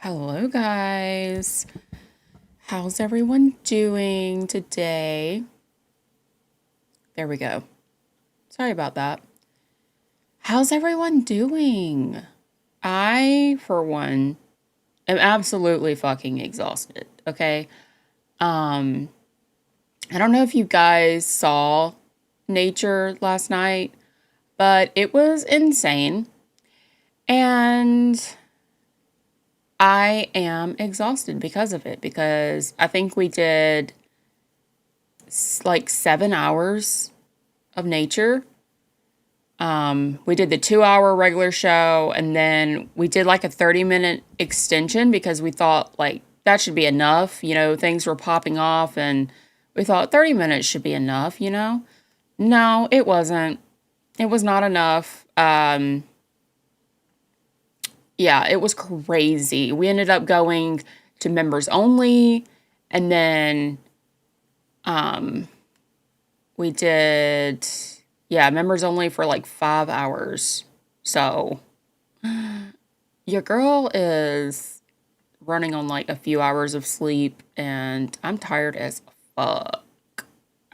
Hello, guys. How's everyone doing today? There we go. Sorry about that. How's everyone doing? I, for one, am absolutely fucking exhausted, okay? I don't know if you guys saw Nature last night, but it was insane. And I am exhausted because of it, because I think we did like 7 hours of Nature. We did the 2-hour regular show, and then we did like a 30-minute extension because we thought like that should be enough. You know, things were popping off, and we thought 30 minutes should be enough, you know? No, it wasn't. It was not enough. Yeah, it was crazy. We ended up going to members only, and then we did, yeah, members only for like 5 hours. So your girl is running on like a few hours of sleep, and I'm tired as fuck.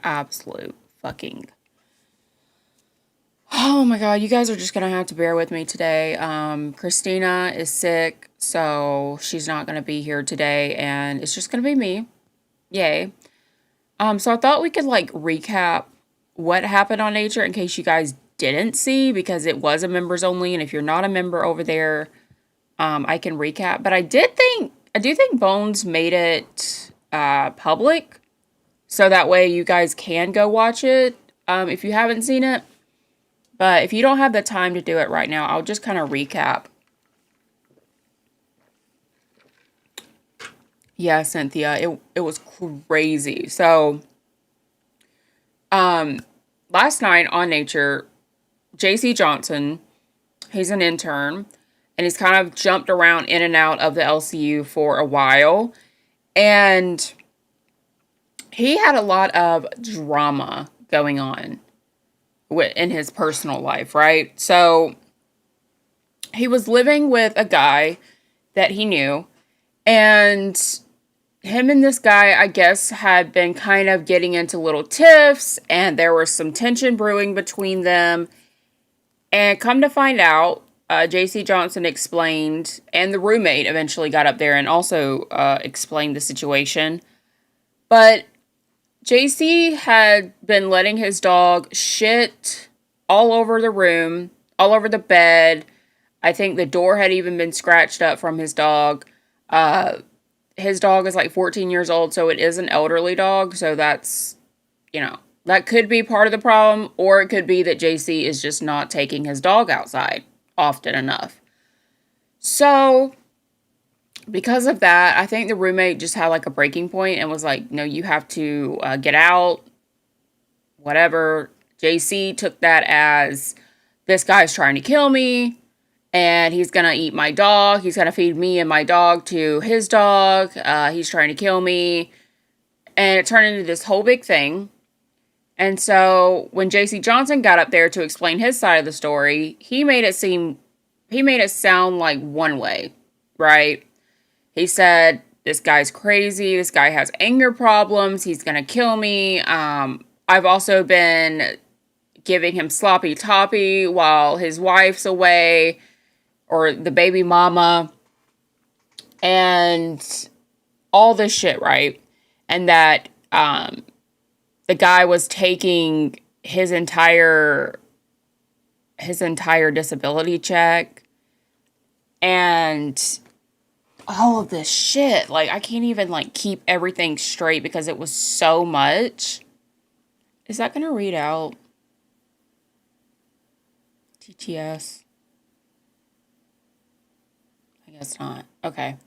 Absolute fucking. Oh my god, you guys are just gonna have to bear with me today. Christina is sick, so she's not gonna be here today, and it's just gonna be me. Yay. So I thought we could like recap what happened on Nature in case you guys didn't see, because it was a members only, and if you're not a member over there, I can recap. But I do think Bones made it public, so that way you guys can go watch it if you haven't seen it. But if you don't have the time to do it right now, I'll just kind of recap. Yeah, Cynthia, it was crazy. So, last night on Nature, JC Johnson, he's an intern, and he's kind of jumped around in and out of the LCU for a while. And he had a lot of drama going on in his personal life, right? So he was living with a guy that he knew, and him and this guy, I guess, had been kind of getting into little tiffs, and there was some tension brewing between them. And come to find out, JC Johnson explained, and the roommate eventually got up there and also explained the situation. But JC had been letting his dog shit all over the room, all over the bed. I think the door had even been scratched up from his dog. His dog is like 14 years old, so it is an elderly dog. So that's, that could be part of the problem, or it could be that JC is just not taking his dog outside often enough. So, because of that, I think the roommate just had like a breaking point and was like, no, you have to get out, whatever. JC took that as, this guy's trying to kill me, and he's gonna eat my dog. He's gonna feed me and my dog to his dog. He's trying to kill me. And it turned into this whole big thing. And so when JC Johnson got up there to explain his side of the story, he made it sound like one way, right? He said, this guy's crazy. This guy has anger problems. He's gonna kill me. I've also been giving him sloppy toppy while his wife's away, or the baby mama, and all this shit, right? And that the guy was taking his entire disability check, and all of this shit. Like, I can't even like keep everything straight because it was so much. Is that gonna read out? TTS. I guess not. Okay.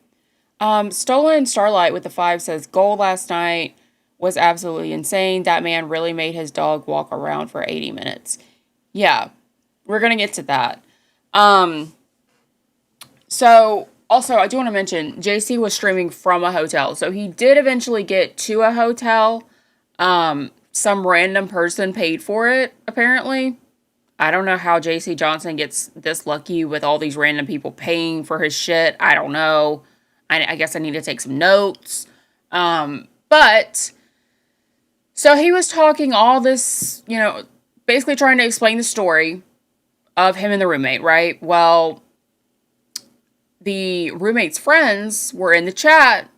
Stolen Starlight with the 5 says, goal last night was absolutely insane. That man really made his dog walk around for 80 minutes. Yeah, we're going to get to that. So, also, I do want to mention, JC was streaming from a hotel. So, he did eventually get to a hotel. Some random person paid for it, apparently. I don't know how JC Johnson gets this lucky with all these random people paying for his shit. I don't know. I guess I need to take some notes. But, so he was talking all this, basically trying to explain the story of him and the roommate, right? Well, the roommate's friends were in the chat,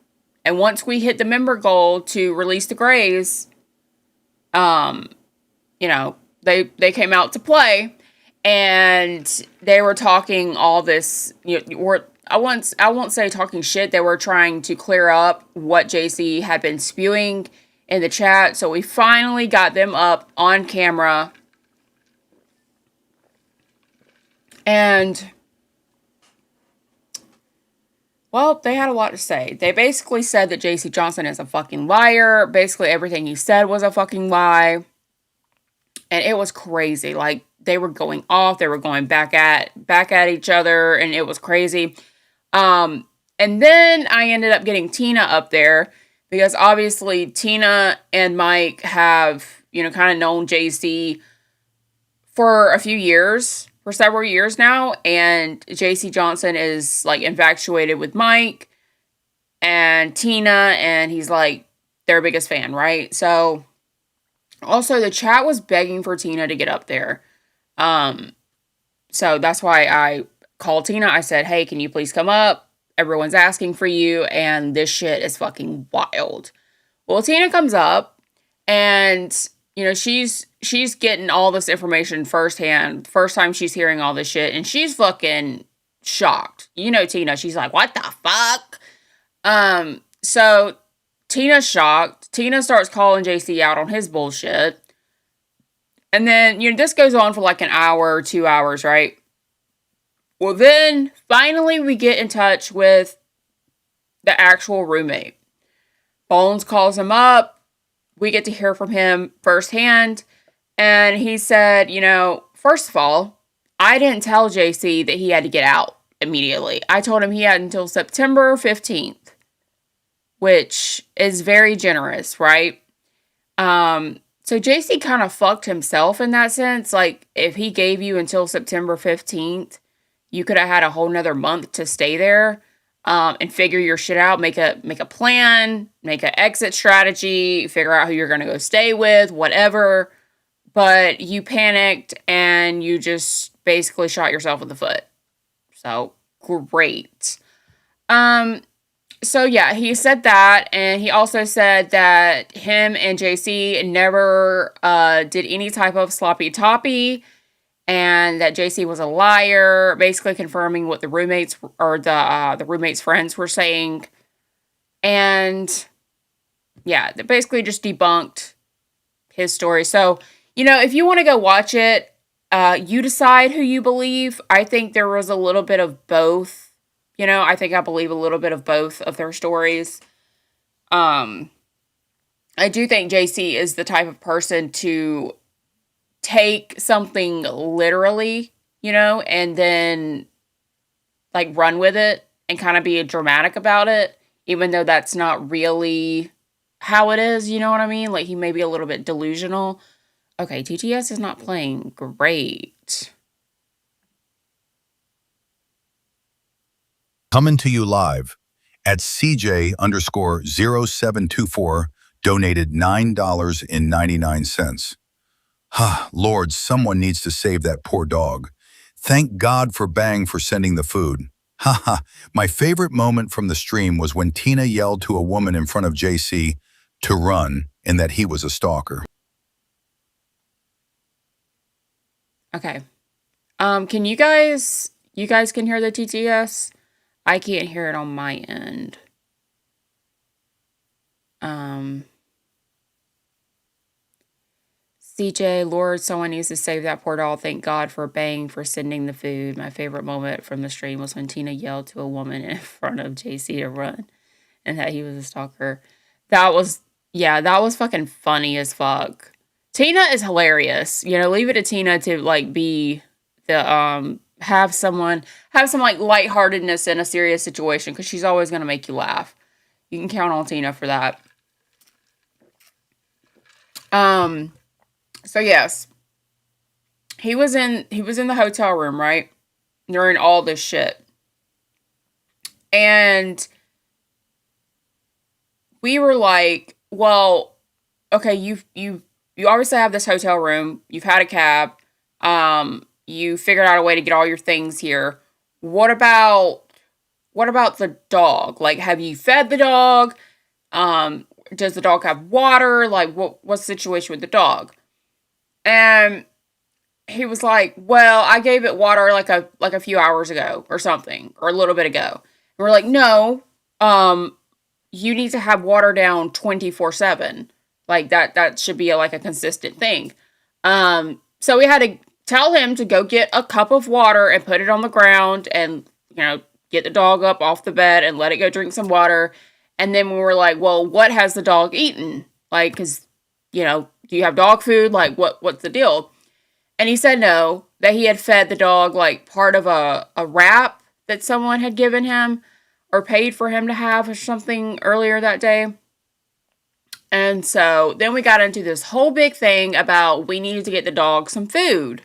and once we hit the member goal to release the Grays, they came out to play, and they were talking all this, I won't say talking shit. They were trying to clear up what JC had been spewing in the chat. So we finally got them up on camera. And, well, they had a lot to say. They basically said that JC Johnson is a fucking liar. Basically everything he said was a fucking lie. And it was crazy. Like, they were going off. They were going back at each other. And it was crazy. And then I ended up getting Tina up there because obviously Tina and Mike have, kind of known JC for several years now. And JC Johnson is like infatuated with Mike and Tina, and he's like their biggest fan, right? So also the chat was begging for Tina to get up there. So that's why I called Tina. I said, hey, can you please come up? Everyone's asking for you, and this shit is fucking wild. Well, Tina comes up, and, she's getting all this information firsthand. First time she's hearing all this shit, and she's fucking shocked. Tina, she's like, what the fuck? So Tina's shocked. Tina starts calling JC out on his bullshit. And then, this goes on for like an hour or 2 hours, right? Well, then, finally, we get in touch with the actual roommate. Bones calls him up. We get to hear from him firsthand. And he said, first of all, I didn't tell JC that he had to get out. immediately. I told him he had until September 15th, which is very generous, right? So JC kind of fucked himself in that sense. Like, if he gave you until September 15th, you could have had a whole nother month to stay there, and figure your shit out, make a plan, make an exit strategy, figure out who you're gonna go stay with, whatever. But you panicked and you just basically shot yourself in the foot. So great. Um, so yeah, he said that, and he also said that him and JC never did any type of sloppy toppy, and that JC was a liar, basically confirming what the roommates or the roommates' friends were saying, and yeah, they basically just debunked his story. So if you want to go watch it, you decide who you believe. I think there was a little bit of both. I think I believe a little bit of both of their stories. Um, I do think JC is the type of person to take something literally, and then like run with it and kind of be dramatic about it, even though that's not really how it is, you know what I mean? Like, he may be a little bit delusional. Okay, TTS is not playing great. Coming to you live at CJ underscore 0724 donated $9.99. Lord, someone needs to save that poor dog. Thank God for Bang for sending the food. My favorite moment from the stream was when Tina yelled to a woman in front of JC to run and that he was a stalker. Okay. Can you guys can hear the TTS? I can't hear it on my end. CJ, Lord, someone needs to save that poor doll. Thank God for Bang for sending the food. My favorite moment from the stream was when Tina yelled to a woman in front of JC to run and that he was a stalker. That was, yeah, that was fucking funny as fuck. Tina is hilarious. Leave it to Tina to like be the have some like lightheartedness in a serious situation, because she's always gonna make you laugh. You can count on Tina for that. So yes, he was in the hotel room, right? During all this shit. And we were like, well, okay, you obviously have this hotel room, you've had a cab, you figured out a way to get all your things here. What about the dog? Like, have you fed the dog? Does the dog have water? Like, what's the situation with the dog? And he was like, well, I gave it water like a few hours ago or something, or a little bit ago. And we're like, no, you need to have water down 24/7. Like, that should be like a consistent thing. So we had to tell him to go get a cup of water and put it on the ground and, get the dog up off the bed and let it go drink some water. And then we were like, well, what has the dog eaten? Like, because, do you have dog food? Like, what's the deal? And he said no, that he had fed the dog like part of a wrap that someone had given him or paid for him to have or something earlier that day. And so then we got into this whole big thing about we needed to get the dog some food,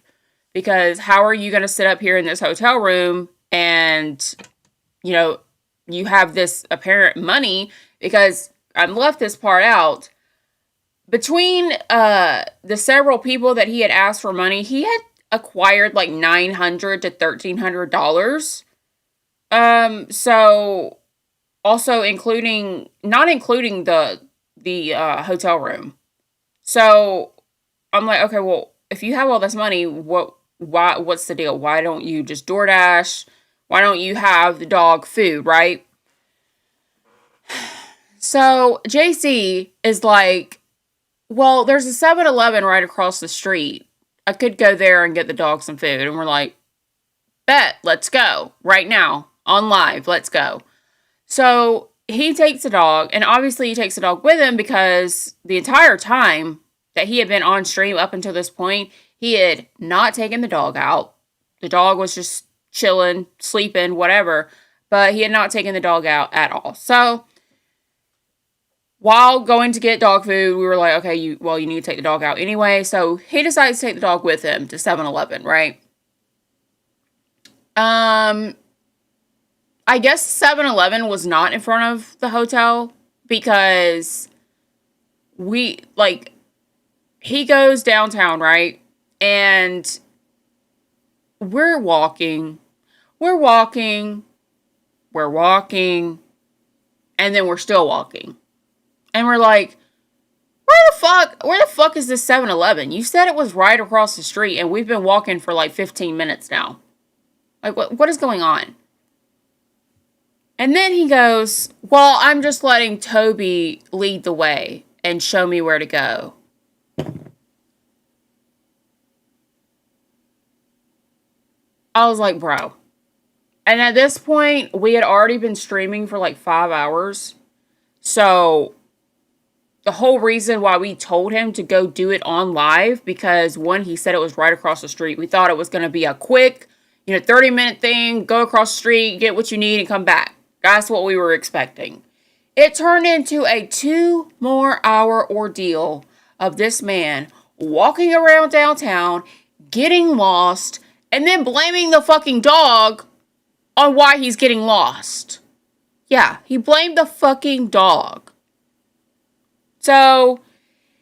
because how are you going to sit up here in this hotel room and, you have this apparent money, because I left this part out. Between the several people that he had asked for money, he had acquired like $900 to $1,300. So also not including the hotel room. So I'm like, okay, well, if you have all this money, what's the deal? Why don't you just DoorDash? Why don't you have the dog food, right? So JC is like, well, there's a 7-Eleven right across the street. I could go there and get the dog some food. And we're like, bet, let's go. Right now. On live, let's go. So he takes the dog, and obviously he takes the dog with him, because the entire time that he had been on stream up until this point, he had not taken the dog out. The dog was just chilling, sleeping, whatever. But he had not taken the dog out at all. So while going to get dog food, we were like, okay, you need to take the dog out anyway. So he decides to take the dog with him to 7-Eleven, right? I guess 7-Eleven was not in front of the hotel because he goes downtown, right? And we're walking, we're walking, we're walking, and then we're still walking. And we're like, where the fuck is this 7-Eleven? You said it was right across the street, and we've been walking for like 15 minutes now. Like, what is going on? And then he goes, well, I'm just letting Toby lead the way and show me where to go. I was like, bro. And at this point, we had already been streaming for like 5 hours. So the whole reason why we told him to go do it on live, because one, he said it was right across the street. We thought it was going to be a quick, 30-minute thing, go across the street, get what you need, and come back. That's what we were expecting. It turned into a 2-more-hour ordeal of this man walking around downtown, getting lost, and then blaming the fucking dog on why he's getting lost. Yeah, he blamed the fucking dog. So,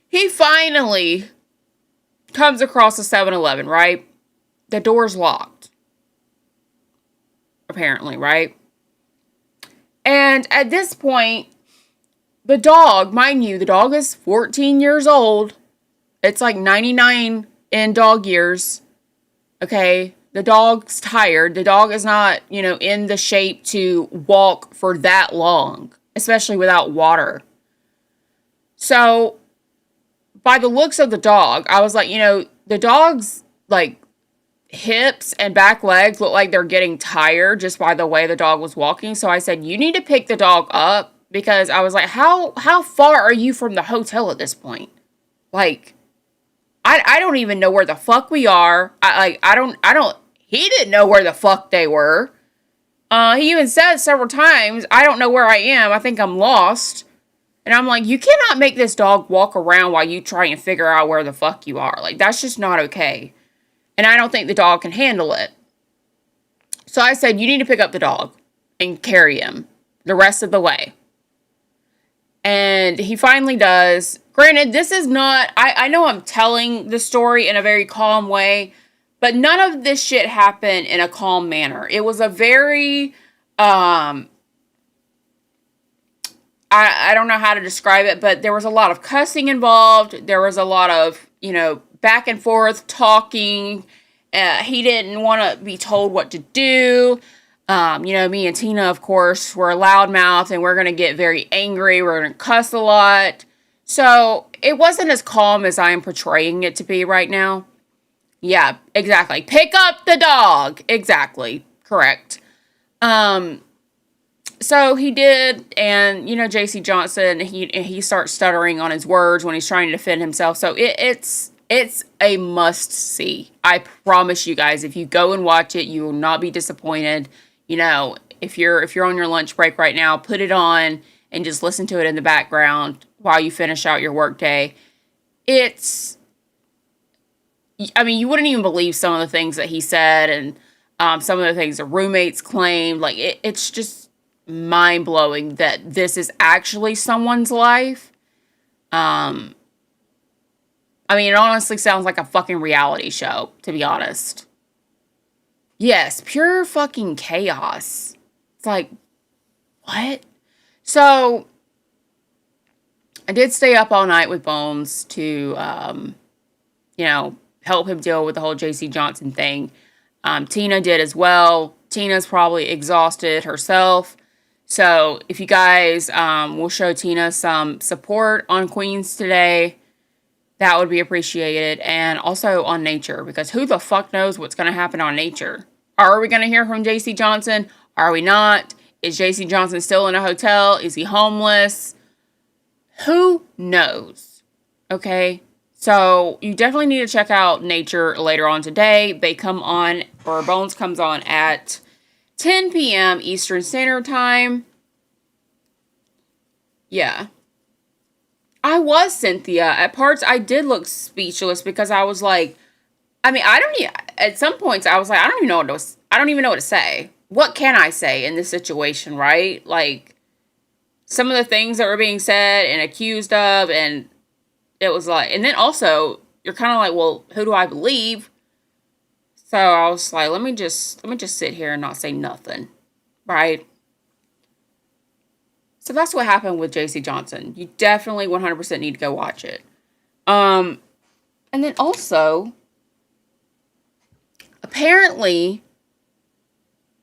he finally comes across a 7-Eleven, right? The door's locked. Apparently, right? And at this point, the dog, mind you, the dog is 14 years old. It's like 99 in dog years. Okay? The dog's tired. The dog is not, in the shape to walk for that long, especially without water. So, by the looks of the dog, I was like, the dog's, hips and back legs look like they're getting tired just by the way the dog was walking. So I said, you need to pick the dog up, because I was like, how far are you from the hotel at this point? I don't even know where the fuck we are. He didn't know where the fuck they were. He even said several times, I don't know where I am. I think I'm lost. And I'm like, you cannot make this dog walk around while you try and figure out where the fuck you are. That's just not okay. And I don't think the dog can handle it. So I said, you need to pick up the dog and carry him the rest of the way. And he finally does. Granted, this is not, I know I'm telling the story in a very calm way, but none of this shit happened in a calm manner. It was a very, I don't know how to describe it, but there was a lot of cussing involved. There was a lot of, back and forth talking. He didn't want to be told what to do. Me and Tina, of course, were a loudmouth, and we're going to get very angry. We're going to cuss a lot. So it wasn't as calm as I am portraying it to be right now. Yeah, exactly. Pick up the dog. Exactly. Correct. So he did, and, J.C. Johnson, he starts stuttering on his words when he's trying to defend himself. So it's a must-see. I promise you guys, if you go and watch it, you will not be disappointed. If you're on your lunch break right now, put it on and just listen to it in the background while you finish out your workday. You wouldn't even believe some of the things that he said, and some of the things the roommates claimed. It's just mind-blowing that this is actually someone's life. It honestly sounds like a fucking reality show, to be honest. Yes, pure fucking chaos. It's like, what? So, I did stay up all night with Bones to, help him deal with the whole J.C. Johnson thing. Tina did as well. Tina's probably exhausted herself. So, if you guys will show Tina some support on Queens today, that would be appreciated. And also on Nature, because who the fuck knows what's going to happen on Nature? Are we going to hear from J.C. Johnson? Are we not? Is J.C. Johnson still in a hotel? Is he homeless? Who knows? Okay? So you definitely need to check out Nature later on today. They come on, or Bones comes on at 10 p.m. Eastern Standard Time. Yeah. I was Cynthia. At parts, I did look speechless because I was like, I mean, I don't even, at some points, I was like, I don't even know what to say. What can I say in this situation, right? Like, some of the things that were being said and accused of, and it was like, and then also, you're kind of like, well, who do I believe? So I was like, let me just sit here and not say nothing, right? So that's what happened with JC Johnson. You definitely 100% need to go watch it. Um, and then also, apparently,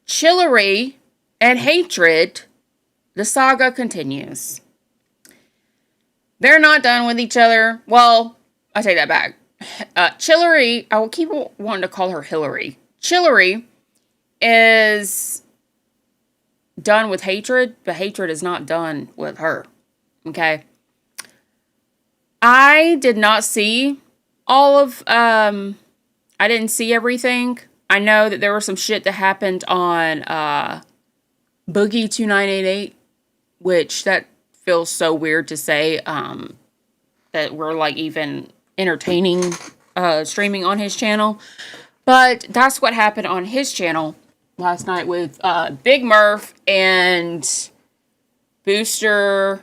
Chillery and Hatred, the saga continues. They're not done with each other. Well, I take that back. Chillery, I will keep wanting to call her Hillary. Chillery is done with Hatred, but Hatred is not done with her. Okay? I did not see all of, I didn't see everything. I know that there was some shit that happened on, Boogie 2988, which that feels so weird to say, that we're like even entertaining, streaming on his channel. But that's what happened on his channel last night with, Big Murph and Booster,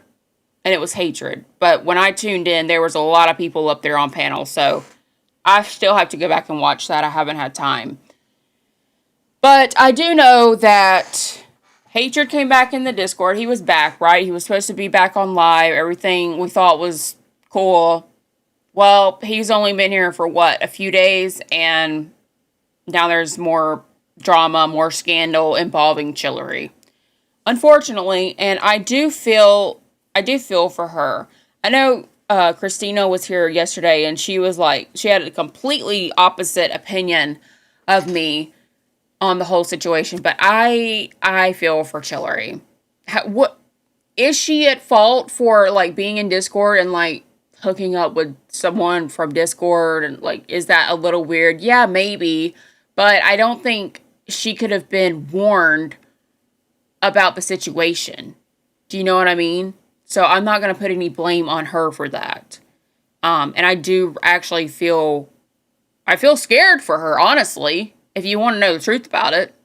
and it was Hatred. But when I tuned in, there was a lot of people up there on panel, so I still have to go back and watch that. I haven't had time. But I do know that Hatred came back in the Discord. He was back, right? He was supposed to be back on live. Everything we thought was cool. Well, he's only been here for what, a few days, and now there's more drama, more scandal involving Chillery. Unfortunately, and I do feel for her. I know Christina was here yesterday, and she was like, she had a completely opposite opinion of me on the whole situation, but I feel for Chillery. What is she at fault for, like, being in Discord and like hooking up with someone from Discord, and like, is that a little weird? Yeah, maybe, but I don't think she could have been warned about the situation. Do you know what I mean? So I'm not going to put any blame on her for that. And I do actually I feel scared for her, honestly, if you want to know the truth about it.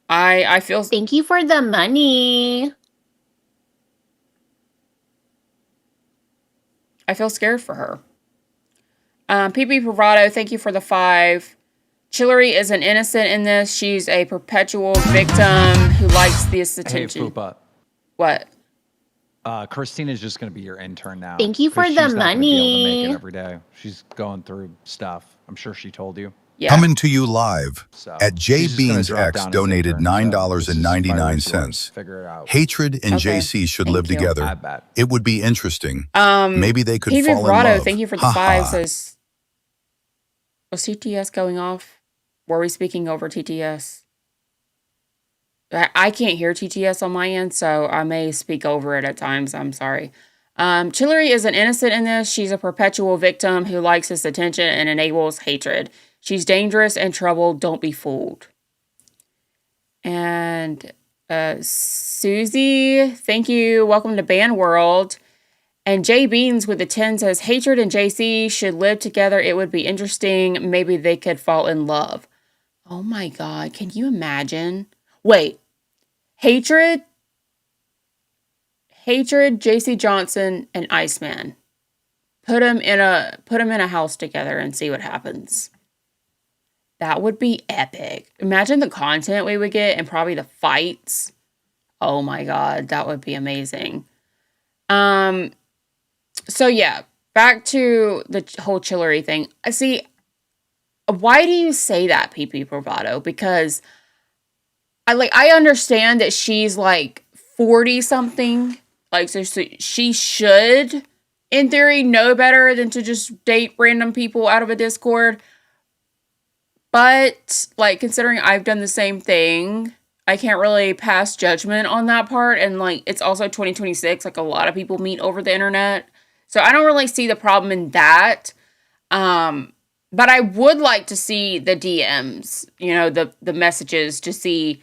I feel... Thank you for the money. I feel scared for her. PB Bravado, thank you for the 5. Chillery is an innocent in this. She's a perpetual victim who likes this attention. Hey, Fupa. What? Christina's just going to be your intern now. Thank you for the She's not gonna be able to money. make it every day. She's going through stuff. I'm sure she told you. Yeah. Coming to you live So at J she's just gonna Beans drop X down as donated intern, so this is by $9.99. Figure it out. Hatred and Okay. JC should Thank live you. I together. bet. It would be interesting. Maybe they could PB fall in Bravado, love. thank you for the Ha 5. ha. Says, was TTS going off? Were we speaking over TTS? I can't hear TTS on my end, so I may speak over it at times. I'm sorry. Chillery is an innocent in this. She's a perpetual victim who likes this attention and enables hatred. She's dangerous and troubled. Don't be fooled. And Susie, thank you. Welcome to Band World. And Jay Beans with the 10 says, Hatred and JC should live together. It would be interesting. Maybe they could fall in love. Oh my God. Can you imagine? Wait. Hatred, JC Johnson, and Iceman. Put them in a house together and see what happens. That would be epic. Imagine the content we would get and probably the fights. Oh my God, that would be amazing. So yeah, back to the whole Chillery thing. See, why do you say that, PP Bravado? Because I understand that she's like 40 something. Like, so she should, in theory, know better than to just date random people out of a Discord. But, like, considering I've done the same thing, I can't really pass judgment on that part. And, like, it's also 2026. Like, a lot of people meet over the internet. So I don't really see the problem in that. But I would like to see the DMs, the messages to see,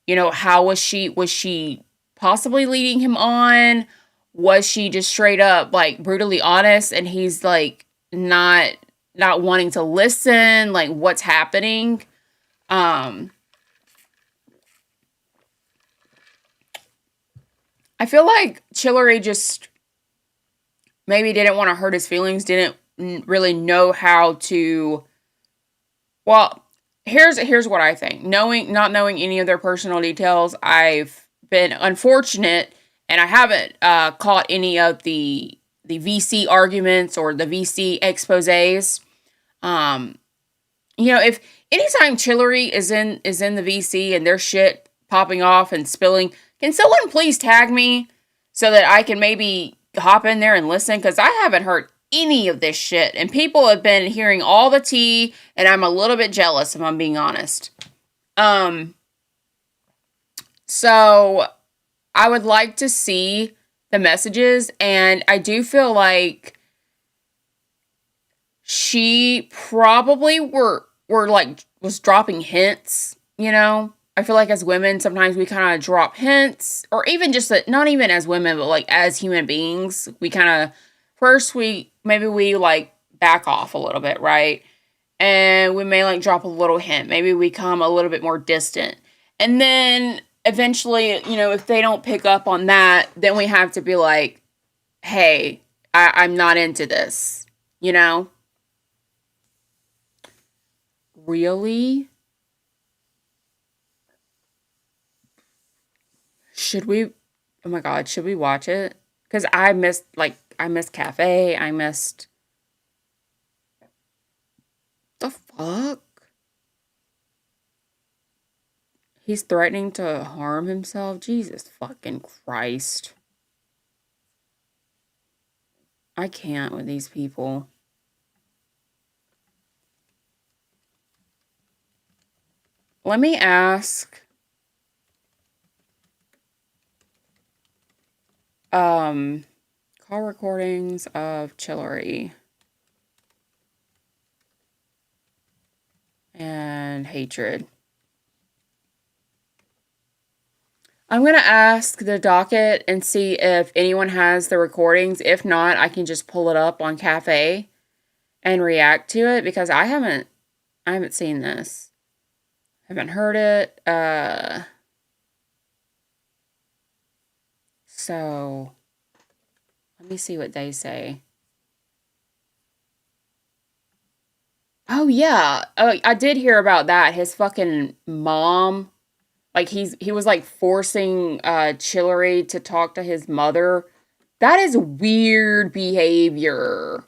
how was she possibly leading him on? Was she just straight up like brutally honest and he's like not wanting to listen, like what's happening? Um I feel like Chillery just maybe didn't want to hurt his feelings, didn't really know how to. Well, here's what I think. Not knowing any of their personal details, I've been unfortunate, and I haven't caught any of the VC arguments or the VC exposés. Um, if anytime Chillery is in the VC and their shit popping off and spilling, can someone please tag me so that I can maybe hop in there and listen? Because I haven't heard any of this shit, and people have been hearing all the tea, and I'm a little bit jealous if I'm being honest. So I would like to see the messages, and I do feel like she probably were like was dropping hints. I feel like as women sometimes we kind of drop hints, or even just that, not even as women but like as human beings, we kind of first we like back off a little bit, right? And we may like drop a little hint, maybe we come a little bit more distant, and then eventually, if they don't pick up on that, then we have to be like, hey, I'm not into this, you know really? Should we? Oh my god, should we watch it? Because I missed Cafe. I missed the fuck. He's threatening to harm himself. Jesus fucking Christ. I can't with these people. Let me ask. Call recordings of Chillery and hatred. I'm going to ask the docket and see if anyone has the recordings. If not, I can just pull it up on Cafe and react to it because I haven't seen this. Haven't heard it. So let me see what they say. Oh yeah. Oh, I did hear about that. His fucking mom, like he was like forcing Chillery to talk to his mother. That is weird behavior.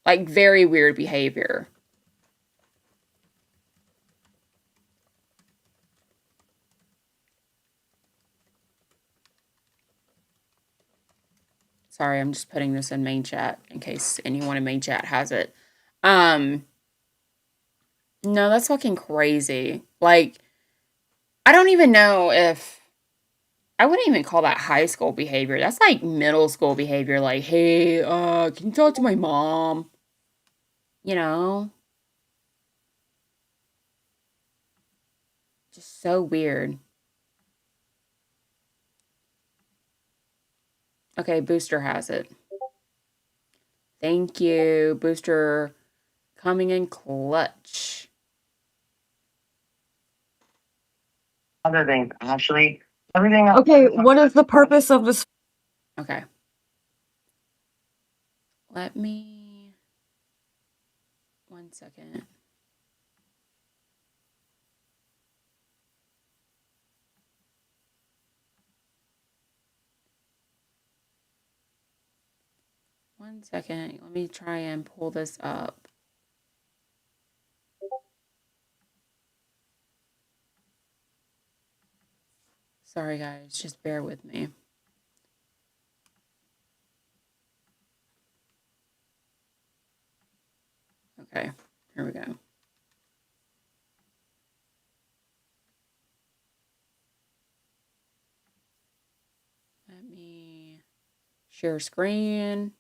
Like very weird behavior. Sorry, I'm just putting this in main chat in case anyone in main chat has it. Um, no, that's fucking crazy. Like, I don't even know if I wouldn't even call that high school behavior. That's like middle school behavior. Like, hey, can you talk to my mom? You know? Just so weird. Okay, Booster has it. Thank you, Booster, coming in clutch. Other things, actually, everything else. Okay, what is the purpose of this? Okay. Let me 1 second. One second. Let me try and pull this up. Sorry, guys. Just bear with me. Okay. Here we go. Let me share screen.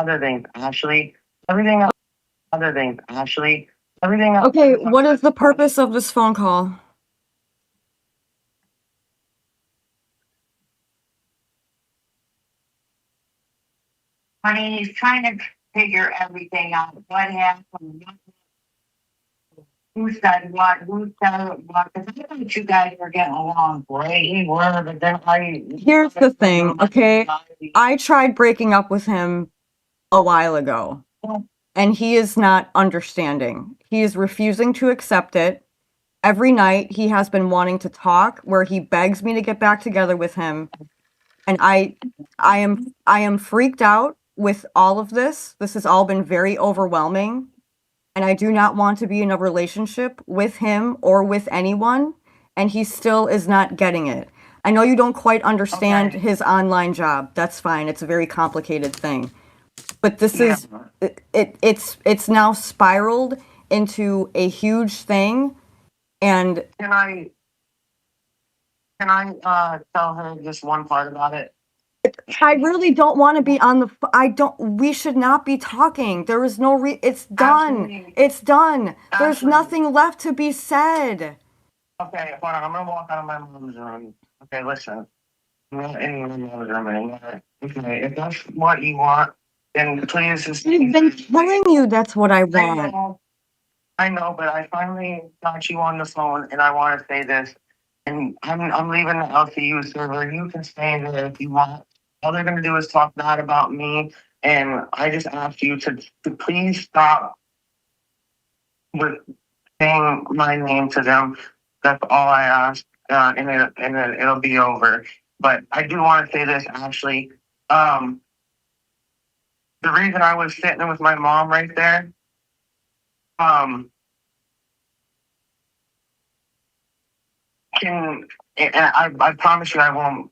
other things, Ashley. Everything else, other things, Ashley. Everything else. Okay, what is the purpose of this phone call? Honey, he's trying to figure everything out. What happened? Who said what? Who said what? Because I thought you guys were getting along great. You were, but then Here's the thing, okay? I tried breaking up with him a while ago, and he is not understanding. He is refusing to accept it. Every night he has been wanting to talk, where he begs me to get back together with him. And I am freaked out with all of this. This has all been very overwhelming. And I do not want to be in a relationship with him or with anyone. And he still is not getting it. I know you don't quite understand his online job. That's fine. It's a very complicated thing. But this is it's now spiraled into a huge thing. And Can I tell her just one part about it? I really don't want to be on the. We should not be talking. There is no It's done. Absolutely. It's done. There's Absolutely. nothing left to be said. Okay, hold on. I'm gonna walk out of my mom's room. Okay, listen. I'm not in my mom's room anymore. Okay, if that's what you want, then please just. I've been telling you that's what I want. I know, but I finally got you on the phone, and I want to say this. And I'm leaving the LCU server. You can stay in there if you want. All they're gonna do is talk bad about me, and I just ask you to please stop with saying my name to them. That's all I ask, and it'll be over. But I do want to say this, Ashley. The reason I was sitting with my mom right there, can and I promise you I won't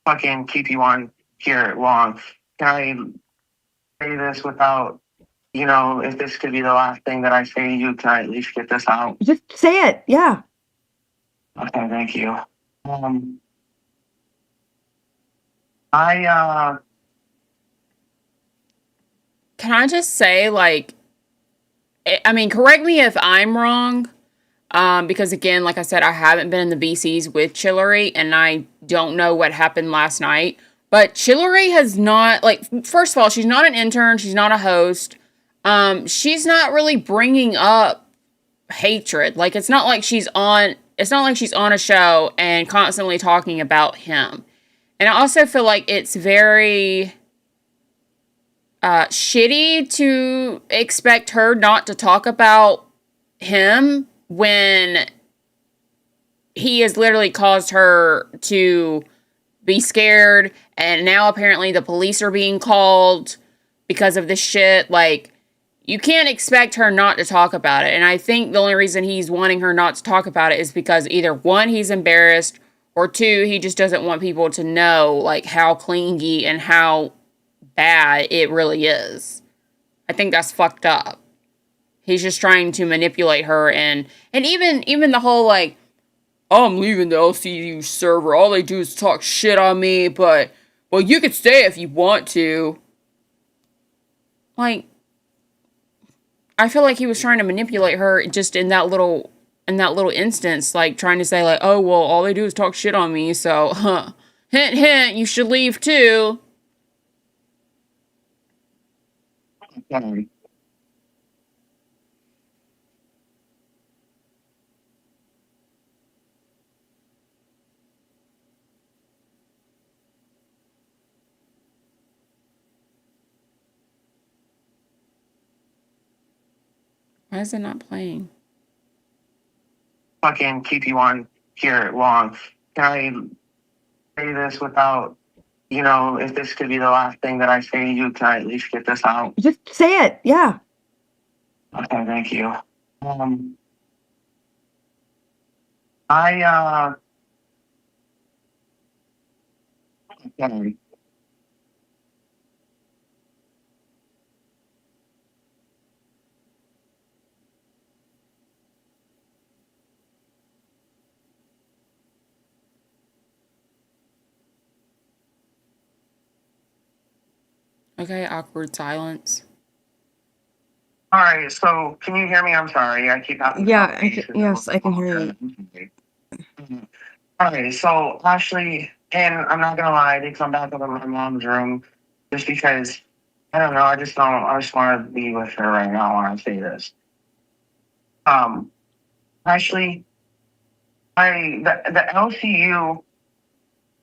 fucking keep you on here long. Can I say this without, if this could be the last thing that I say to you, can I at least get this out? Just say it. Yeah. Okay, thank you. I Can I just say, like, I mean, correct me if I'm wrong, because again, like I said, I haven't been in the BCs with Chillery, and I don't know what happened last night. But Chillery has not, like, first of all, she's not an intern, she's not a host. She's not really bringing up hatred. Like, it's not like she's on a show and constantly talking about him. And I also feel like it's very shitty to expect her not to talk about him when he has literally caused her to be scared, and now apparently the police are being called because of this shit. Like, you can't expect her not to talk about it. And I think the only reason he's wanting her not to talk about it is because either one, he's embarrassed, or two, he just doesn't want people to know, like, how clingy and how bad it really is. I think that's fucked up. He's just trying to manipulate her, and even the whole, like, oh, I'm leaving the LCU server. All they do is talk shit on me, but well, you could stay if you want to. Like, I feel like he was trying to manipulate her just in that little instance, like trying to say, like, oh, well, all they do is talk shit on me, so hint hint, you should leave too. Why is it not playing? fucking keep you on here long. Can I say this without, if this could be the last thing that I say to you, can I at least get this out? Just say it. Yeah. Okay, thank you. I okay. Okay, awkward silence. All right, so can you hear me? I'm sorry. I keep having Yeah, yes, I can hear you. All right, so Ashley, and I'm not gonna lie, I did come back up in my mom's room just because I don't know. I just don't. I just want to be with her right now when I say this. Ashley, the LCU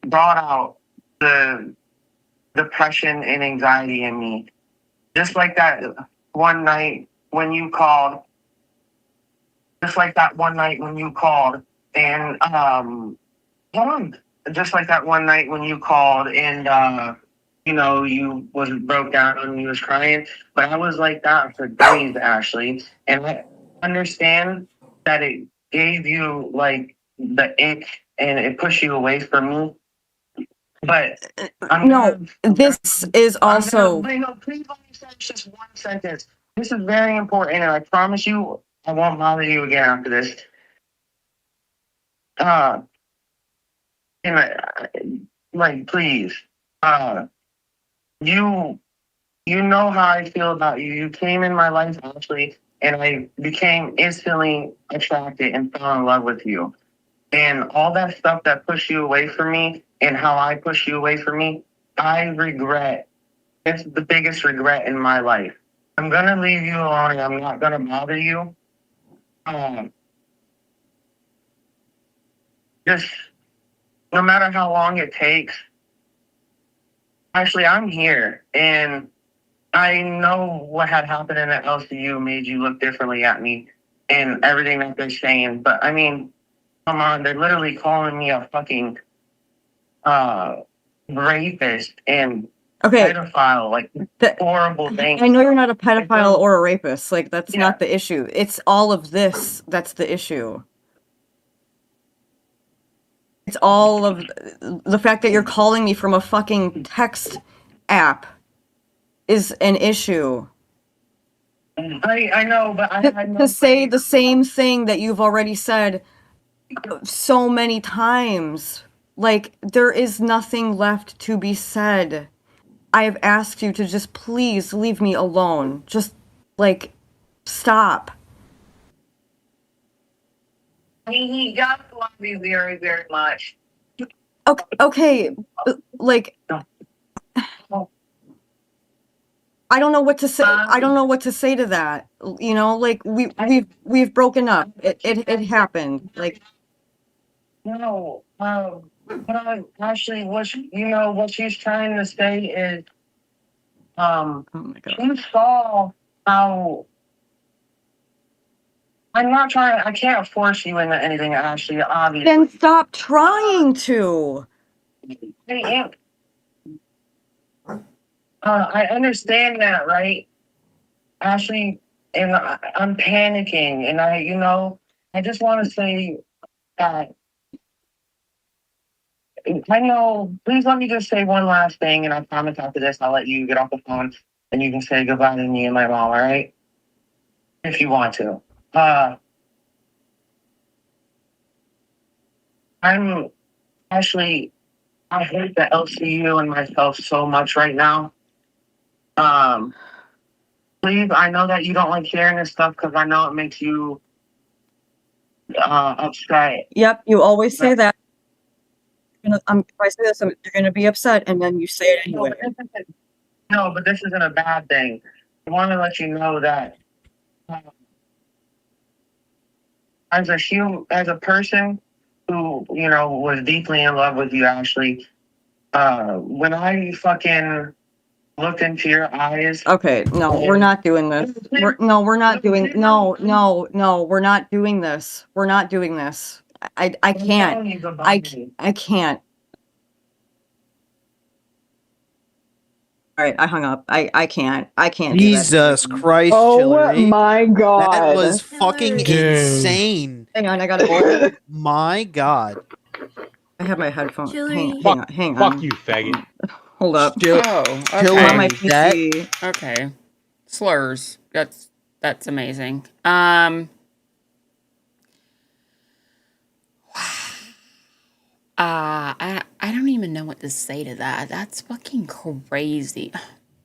brought out the depression and anxiety in me, just like that one night when you called. Just like that one night when you called, and hold on. Just like that one night when you called and you was broke down and you was crying. But I was like that for days, Ashley. And I understand that it gave you like the ick and it pushed you away from me. But No, this is also wait, no, please let me finish just one sentence. This is very important, and I promise you I won't bother you again after this. Uh, and like, please, uh, you you know how I feel about you. You came in my life actually, and I became instantly attracted and fell in love with you. And all that stuff that pushed you away from me, and how I pushed you away from me, I regret. It's the biggest regret in my life. I'm gonna leave you alone, and I'm not gonna bother you. Um, just no matter how long it takes. Actually, I'm here, and I know what had happened in the LCU made you look differently at me and everything that they're saying. But I mean, come on, they're literally calling me a fucking uh rapist and okay. pedophile, like horrible things. I know you're not a pedophile or a rapist. Like, that's not the issue. It's all of this that's the issue. It's all of the fact that you're calling me from a fucking text app is an issue. I know, but I had To say the same thing that you've already said so many times. Like, there is nothing left to be said. I have asked you to just please leave me alone. Just, like, stop. He got to love me very, very much. Okay, like, I don't know what to say. I don't know what to say to that. You know, like, we've broken up. It happened. Like, No, but actually, what she's trying to say is, oh my God. you saw how. I'm not trying. I can't force you into anything, Ashley. Obviously. Then stop trying to. I am. I understand that, right, Ashley? And I'm panicking, and I just want to say that I know. Please let me just say one last thing, and I promise after this I'll let you get off the phone and you can say goodbye to me and my mom. All right, if you want to. I'm Ashley. I hate the LCU and myself so much right now. Please, I know that you don't like sharing this stuff because I know it makes you upset. Yep, you always say that. If I say this, you're gonna be upset, and then you say it anyway. No, but this isn't a bad thing. I want to let you know that as a person who was deeply in love with you, Ashley. When I fucking looked into your eyes. Okay, no, we're not doing this. We're not doing. No, we're not doing this. We're not doing this. I can't. I can't. All right, I hung up. I can't. I can't do that. Jesus Christ, Oh Hillary. my That god. was fucking Dude. insane. Hang on, I gotta. Oh my god. I have my headphones. Hillary. Hang on. Fuck you, faggot. Hold up. Oh, Hillary, I'm on my okay. that PC. Okay. Slurs. That's amazing. I don't even know what to say to that. That's fucking crazy.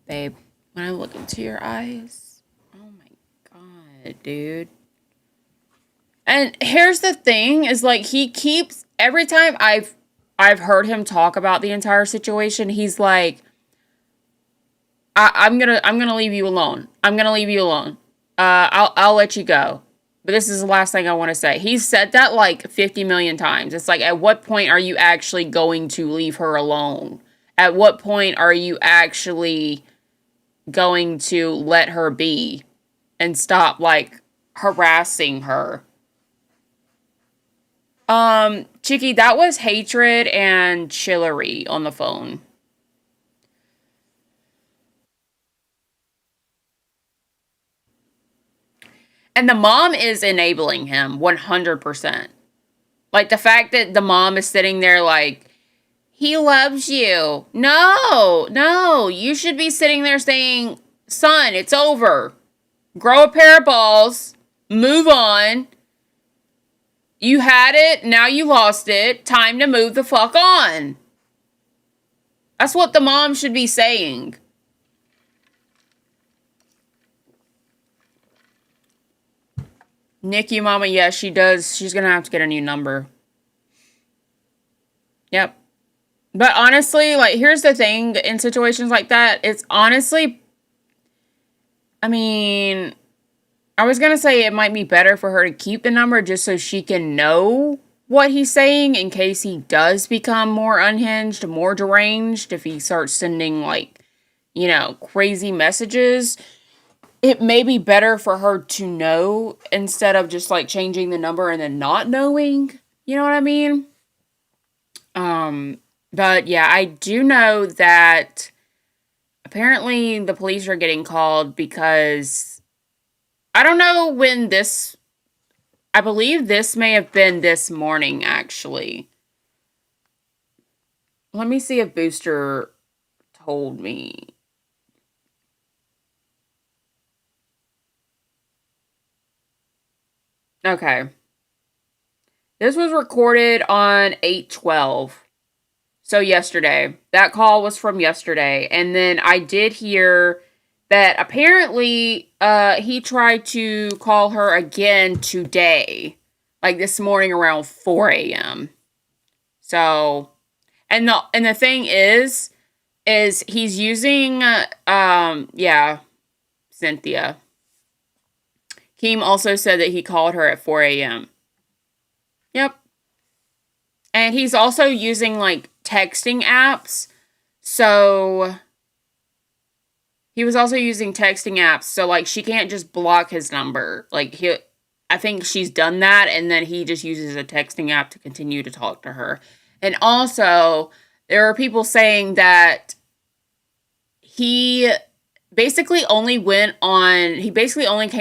Babe, when I look into your eyes, oh my God, dude. And here's the thing is like he keeps every time I've heard him talk about the entire situation, he's like, I'm gonna leave you alone. I'm gonna leave you alone. I'll let you go. But this is the last thing I want to say. He's said that like 50 million times. It's like, at what point are you actually going to leave her alone? At what point are you actually going to let her be and stop like harassing her? Chicky, that was hatred and chillery on the phone. And the mom is enabling him 100%. Like the fact that the mom is sitting there like, he loves you. No, no, you should be sitting there saying, son, it's over. Grow a pair of balls. Move on. You had it, now you lost it. Time to move the fuck on. That's what the mom should be saying. Nikki mama, yes, she does. She's gonna have to get a new number. Yep. But honestly, like, here's the thing in situations like that, it's honestly, I mean, I was gonna say it might be better for her to keep the number just so she can know what he's saying in case he does become more unhinged, more deranged, if he starts sending, like, crazy messages. It may be better for her to know instead of just, like, changing the number and then not knowing. You know what I mean? But yeah, I do know that apparently the police are getting called because I don't know when this, I believe this may have been this morning, actually. Let me see if Booster told me. Okay. This was recorded on 8/12. So yesterday. That call was from yesterday. And then I did hear that apparently he tried to call her again today. Like this morning around 4 a.m. So, and the thing is he's using yeah, Cynthia. Keem also said that he called her at 4 a.m. Yep. And he's also using like texting apps. So he was also using texting apps. So like she can't just block his number. Like I think she's done that, and then he just uses a texting app to continue to talk to her. And also, there are people saying that he basically only came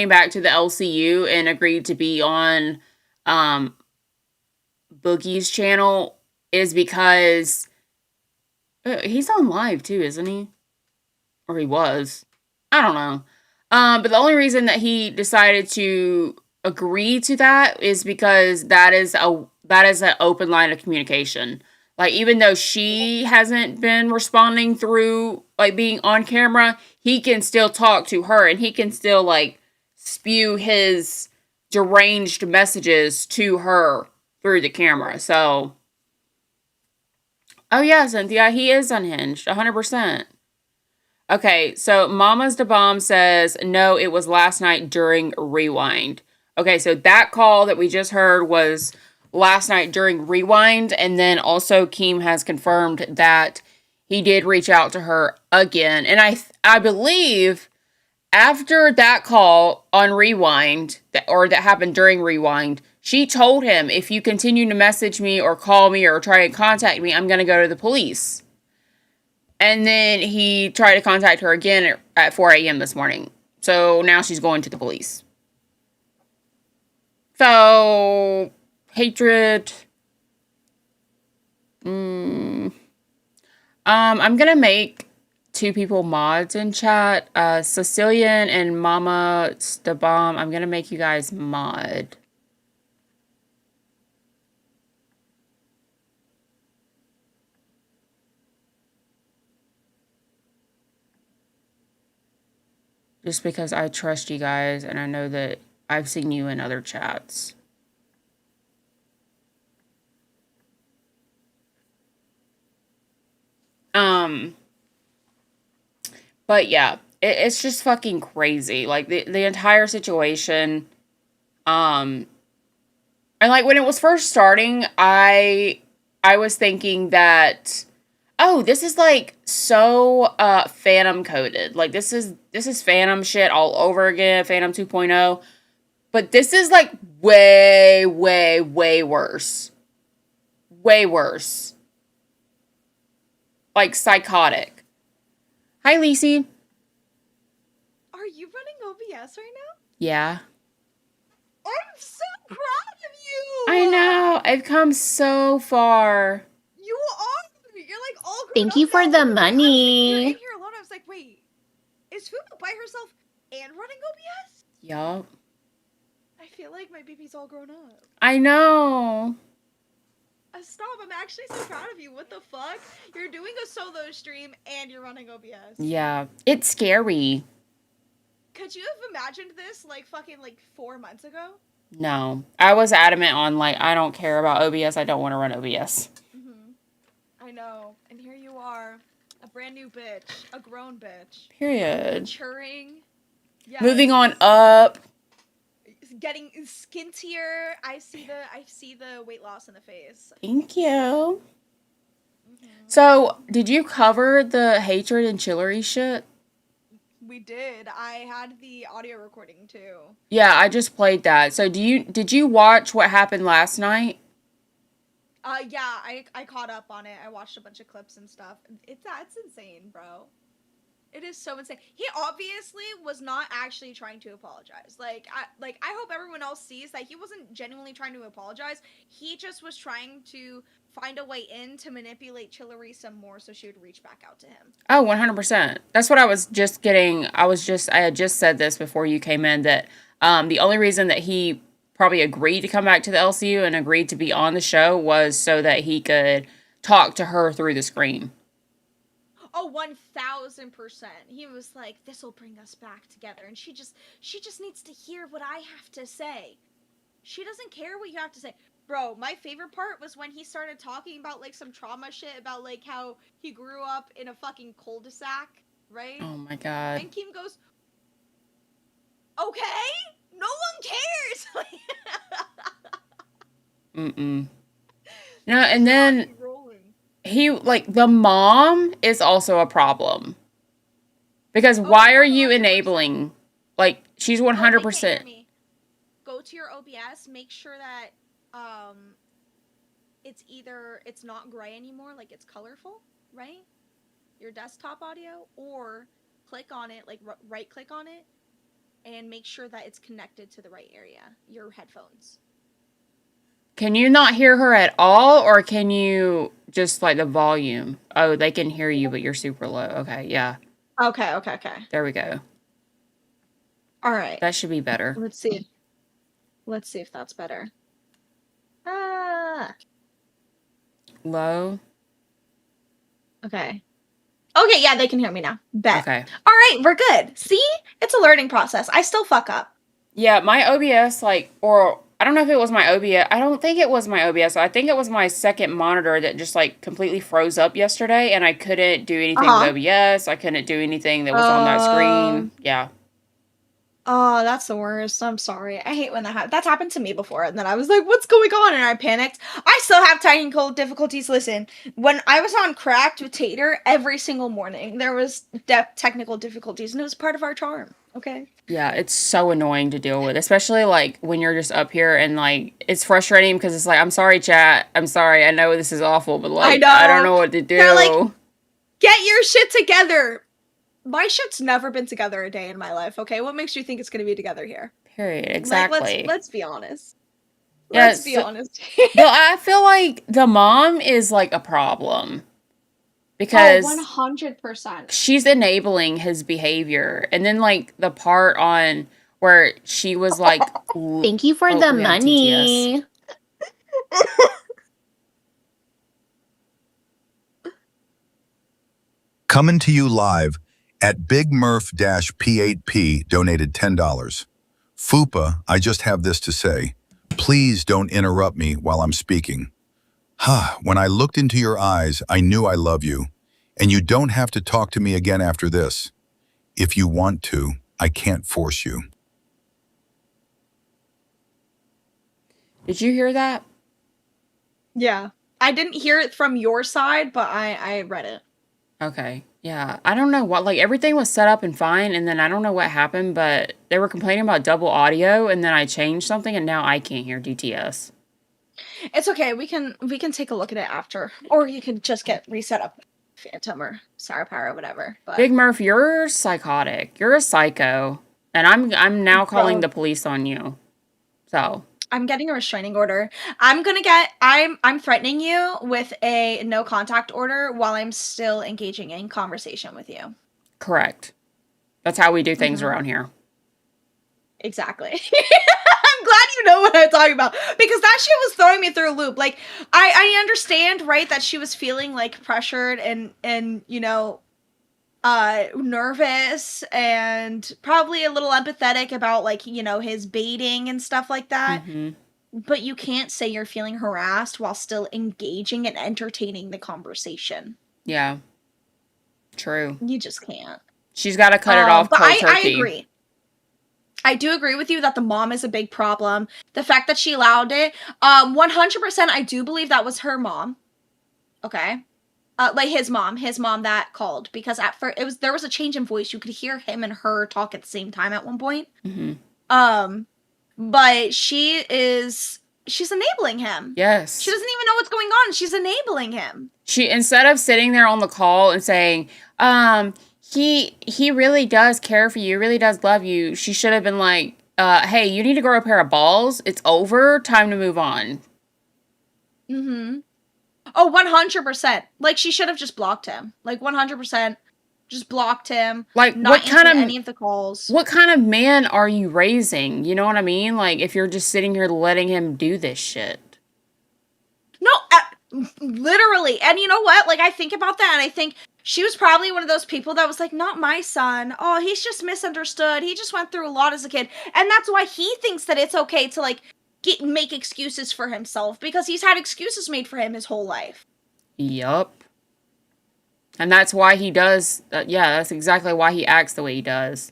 back to the LCU and agreed to be on Boogie's channel is because he's on live too, isn't he? Or he was. I don't know. But the only reason that he decided to agree to that is because that is an open line of communication. Like, even though she hasn't been responding through, like, being on camera, he can still talk to her, and he can still, like, spew his deranged messages to her through the camera. So, oh yeah, Cynthia, he is unhinged, 100%. Okay, so Mama's da Bomb says, no, it was last night during Rewind. Okay, so that call that we just heard was last night during Rewind, and then also Keem has confirmed that he did reach out to her again. And I believe after that call on Rewind, that happened during Rewind, she told him, if you continue to message me or call me or try to contact me, I'm going to go to the police. And then he tried to contact her again at 4 a.m. this morning. So now she's going to the police. So, hatred. I'm going to make two people mods in chat. Cecilian and Mama Stabom. I'm going to make you guys mod. just because I trust you guys and I know that I've seen you in other chats. But yeah, it's just fucking crazy. Like the entire situation. And like when it was first starting, I was thinking that, oh, this is like so Phantom coded. Like this is Phantom shit all over again, Phantom 2.0. But this is like way, way, way worse. Way worse. Like psychotic. Hi, Lacey. Are you running OBS right now? Yeah. I'm so proud of you. I know. I've come so far. You are. You're like all grown Thank up you for now. the I was like, you're in money. here alone. I was like, wait, is Fubu by herself and running OBS? Yup. I feel like my baby's all grown up. I know. Stop. I'm actually so proud of you. What the fuck? You're doing a solo stream and you're running OBS. Yeah. It's scary. Could you have imagined this like fucking like 4 months ago? No. I was adamant on like, I don't care about OBS. I don't want to run OBS. I know. And here you are. A brand new bitch. A grown bitch. Period. Maturing. Yeah. Moving on up. Getting skintier. I see the weight loss in the face. Thank you. So, did you cover the hatred and chillery shit? We did. I had the audio recording too. Yeah, I just played that. So, did you watch what happened last night? Yeah, I caught up on it. I watched a bunch of clips and stuff. It's insane, bro. It is so insane. He obviously was not actually trying to apologize. I hope everyone else sees that he wasn't genuinely trying to apologize. He just was trying to find a way in to manipulate Chillery some more so she would reach back out to him. Oh, 100%. That's what I was just getting. I had just said this before you came in that the only reason that he probably agreed to come back to the LCU and agreed to be on the show was so that he could talk to her through the screen. Oh, 1000%. He was like, this will bring us back together. And she just needs to hear what I have to say. She doesn't care what you have to say. Bro, my favorite part was when he started talking about, like, some trauma shit about, like, how he grew up in a fucking cul-de-sac, right? Oh my god. And Kim goes, okay? No one cares! No, and then the mom is also a problem. Because why are you enabling? Like, she's 100%. Go to your OBS, make sure that it's not gray anymore, like it's colorful, right? Your desktop audio, or click on it, like right click on it, and make sure that it's connected to the right area, your headphones. Can you not hear her at all, or can you just, like, the volume? Oh, they can hear you, but you're super low. Okay, yeah. Okay. There we go. All right. That should be better. Let's see if that's better. Low? Okay. Okay, yeah, they can hear me now. Bet. Okay. All right, we're good. See? It's a learning process. I still fuck up. Yeah, my OBS, or I don't know if it was my OBS. I don't think it was my OBS. I think it was my second monitor that just, like, completely froze up yesterday, and I couldn't do anything with OBS. I couldn't do anything that was on that screen. Yeah. Oh, that's the worst. I'm sorry. I hate when that happens. That's happened to me before, and then I was like, what's going on? And I panicked. I still have technical difficulties. Listen, when I was on Cracked with Tater, every single morning, there was technical difficulties, and it was part of our charm, okay? Yeah, it's so annoying to deal with, especially, like, when you're just up here and, like, it's frustrating because it's like, I'm sorry, chat. I'm sorry. I know this is awful, but, like, I don't know what to do. They're like, get your shit together. My shit's never been together a day in my life, okay? What makes you think it's going to be together here? Period. Exactly. Like, let's be honest. Yeah, Let's be honest. But I feel like the mom is, like, a problem. Because 100%. she's enabling his behavior. And then, like, the part on where she was like... Thank you for the money. Coming to you live At BigMurph-P8P donated $10. Fupa, I just have this to say. Please don't interrupt me while I'm speaking. When I looked into your eyes, I knew I love you. And you don't have to talk to me again after this. If you want to, I can't force you. Did you hear that? Yeah. I didn't hear it from your side, but I read it. Okay. Yeah. I don't know what, like, everything was set up and fine, and then I don't know what happened, but they were complaining about double audio, and then I changed something, and now I can't hear DTS. It's okay. We can take a look at it after, or you can just get reset up Phantom or Star Power or whatever. But Big Murph, you're psychotic. You're a psycho, and I'm now calling the police on you. So I'm getting a restraining order. I'm threatening you with a no contact order while I'm still engaging in conversation with you. correct. That's how we do things around here. Exactly. I'm glad you know what I'm talking about, because that shit was throwing me through a loop. Like, I understand, right, that she was feeling like pressured and you know, nervous and probably a little empathetic about, like, you know, his baiting and stuff like that. But you can't say you're feeling harassed while still engaging and entertaining the conversation. Yeah. True. You just can't. She's got to cut it off but cold turkey. I agree. I do agree with you that the mom is a big problem. The fact that she allowed it, 100%, I do believe that was her mom. Okay. Like his mom that called, because at first there was a change in voice. You could hear him and her talk at the same time at one point. But she's enabling him. Yes. She doesn't even know what's going on. She's enabling him. She, instead of sitting there on the call and saying, he really does care for you, really does love you, she should have been like, hey, you need to grow a pair of balls. It's over. Time to move on. Oh, 100%. Like, she should have just blocked him. Like, 100%. Just blocked him. Like, not what kind of any of the calls. What kind of man are you raising? You know what I mean? Like, if you're just sitting here letting him do this shit. No, literally. And you know what? Like, I think about that and I think she was probably one of those people that was like, not my son. Oh, he's just misunderstood. He just went through a lot as a kid. And that's why he thinks that it's okay to, like, make excuses for himself, because he's had excuses made for him his whole life. Yup. And that's why he does, that's exactly why he acts the way he does.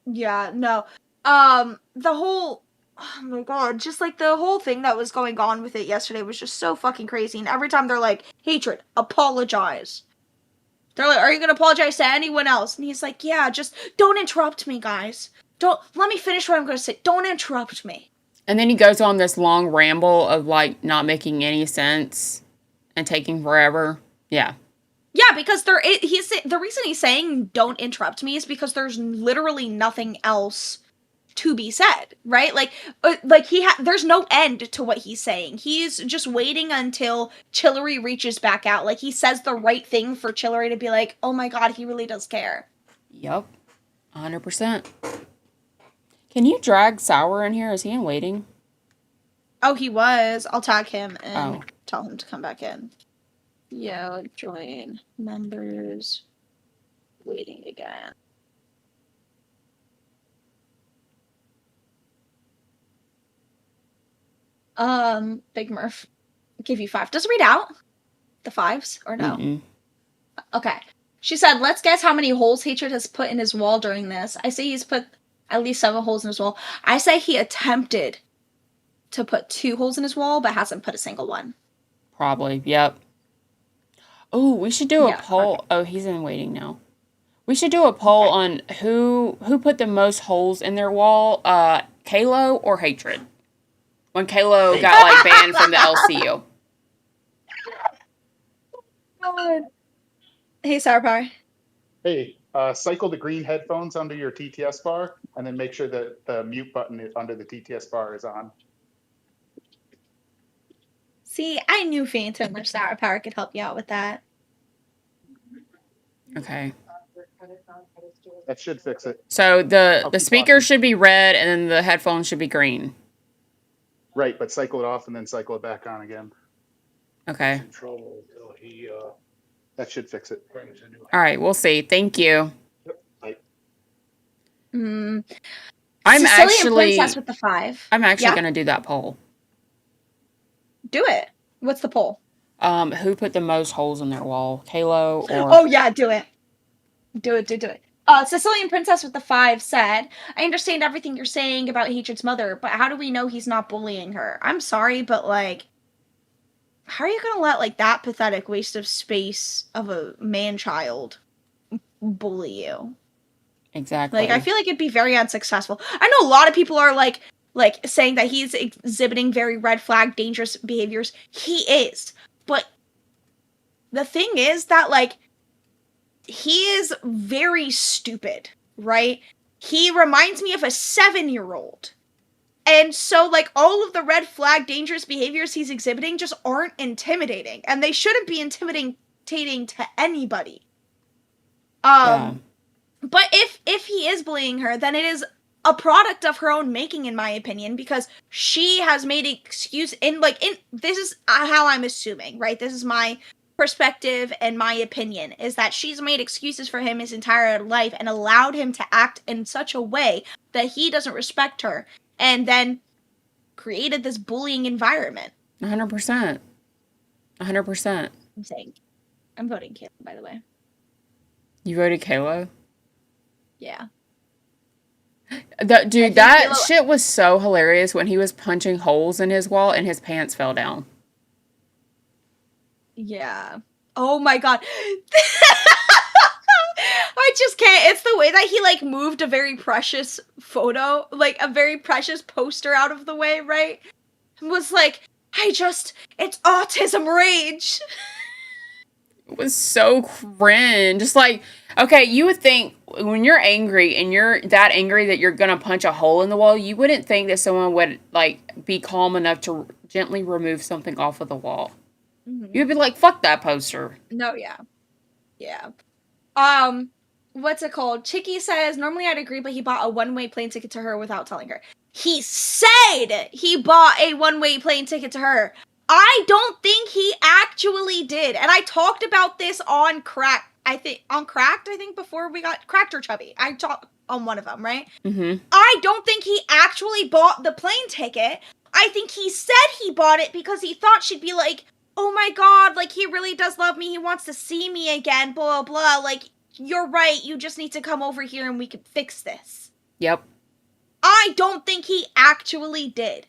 Yeah, no. The whole, oh my god, just like the whole thing that was going on with it yesterday was just so fucking crazy. And every time they're like, hatred, apologize. They're like, are you gonna apologize to anyone else? And he's like, yeah, just don't interrupt me, guys. Let me finish what I'm gonna say. Don't interrupt me. And then he goes on this long ramble of, like, not making any sense and taking forever. Yeah. Yeah, because the reason he's saying don't interrupt me is because there's literally nothing else to be said, right? Like there's no end to what he's saying. He's just waiting until Chillery reaches back out. Like, he says the right thing for Chillery to be like, oh my god, he really does care. Yup. 100%. Can you drag Sour in here? Is he in waiting? Oh, he was. I'll tag him and tell him to come back in. Yeah, join members. Waiting again. Big Murph. Give you 5. Does it read out the 5s or no? Mm-mm. Okay. She said, let's guess how many holes Hatred has put in his wall during this. I say he's put at least 7 holes in his wall. I say he attempted to put 2 holes in his wall, but hasn't put a single one. Probably. Yep. Oh, we should do a poll. Okay. Oh, he's in waiting now. We should do a poll on who put the most holes in their wall, Kalo or Hatred. When Kalo got, like, banned from the LCU. God. Hey, Sour Power. Hey, cycle the green headphones under your TTS bar, and then make sure that the mute button under the TTS bar is on. See, I knew Phantom or Sour Power could help you out with that. Okay. That should fix it. So the speaker should be red, and then the headphones should be green. Right, but cycle it off and then cycle it back on again. Okay. In trouble until he That should fix it. All right, we'll see. Thank you. Like, Mm. I'm Sicilian princess actually with the 5. I'm actually Yeah? gonna do that poll. Do it. What's the poll? Who put the most holes in their wall? Kalo or Oh yeah, do it. Do it. Sicilian princess with the 5 said, I understand everything you're saying about Hatred's mother, but how do we know he's not bullying her? I'm sorry, but like, how are you gonna let like that pathetic waste of space of a man-child bully you? exactly. Like, I feel like it'd be very unsuccessful. I know a lot of people are like saying that he's exhibiting very red flag, dangerous behaviors. He is, but the thing is that like he is very stupid, right? He reminds me of a 7-year-old. And so, like, all of the red flag dangerous behaviors he's exhibiting just aren't intimidating. And they shouldn't be intimidating to anybody. Yeah. But if he is bullying her, then it is a product of her own making, in my opinion, because she has made excuse this is how I'm assuming, right? This is my perspective and my opinion, is that she's made excuses for him his entire life and allowed him to act in such a way that he doesn't respect her, and then created this bullying environment. 100%. 100%. I'm saying, I'm voting Caleb, by the way. You voted Kalo? Yeah. Dude, that shit was so hilarious when he was punching holes in his wall and his pants fell down. Yeah. Oh my god. I just can't. It's the way that he like moved a very precious photo, like a very precious poster out of the way, right? And was like, it's autism rage. It was so cringe. Just like, okay, you would think when you're angry and you're that angry that you're gonna punch a hole in the wall, you wouldn't think that someone would like be calm enough to gently remove something off of the wall. Mm-hmm. You'd be like, fuck that poster. No, yeah. What's it called? Chicky says, normally I'd agree, but he bought a one-way plane ticket to her without telling her. He said he bought a one-way plane ticket to her. I don't think he actually did. And I talked about this on Cracked, I think before we got Cracked or Chubby. I talked on one of them, right? Mm-hmm. I don't think he actually bought the plane ticket. I think he said he bought it because he thought she'd be like, oh my god, like, he really does love me, he wants to see me again, blah, blah, like, you're right, you just need to come over here and we can fix this. Yep. I don't think he actually did.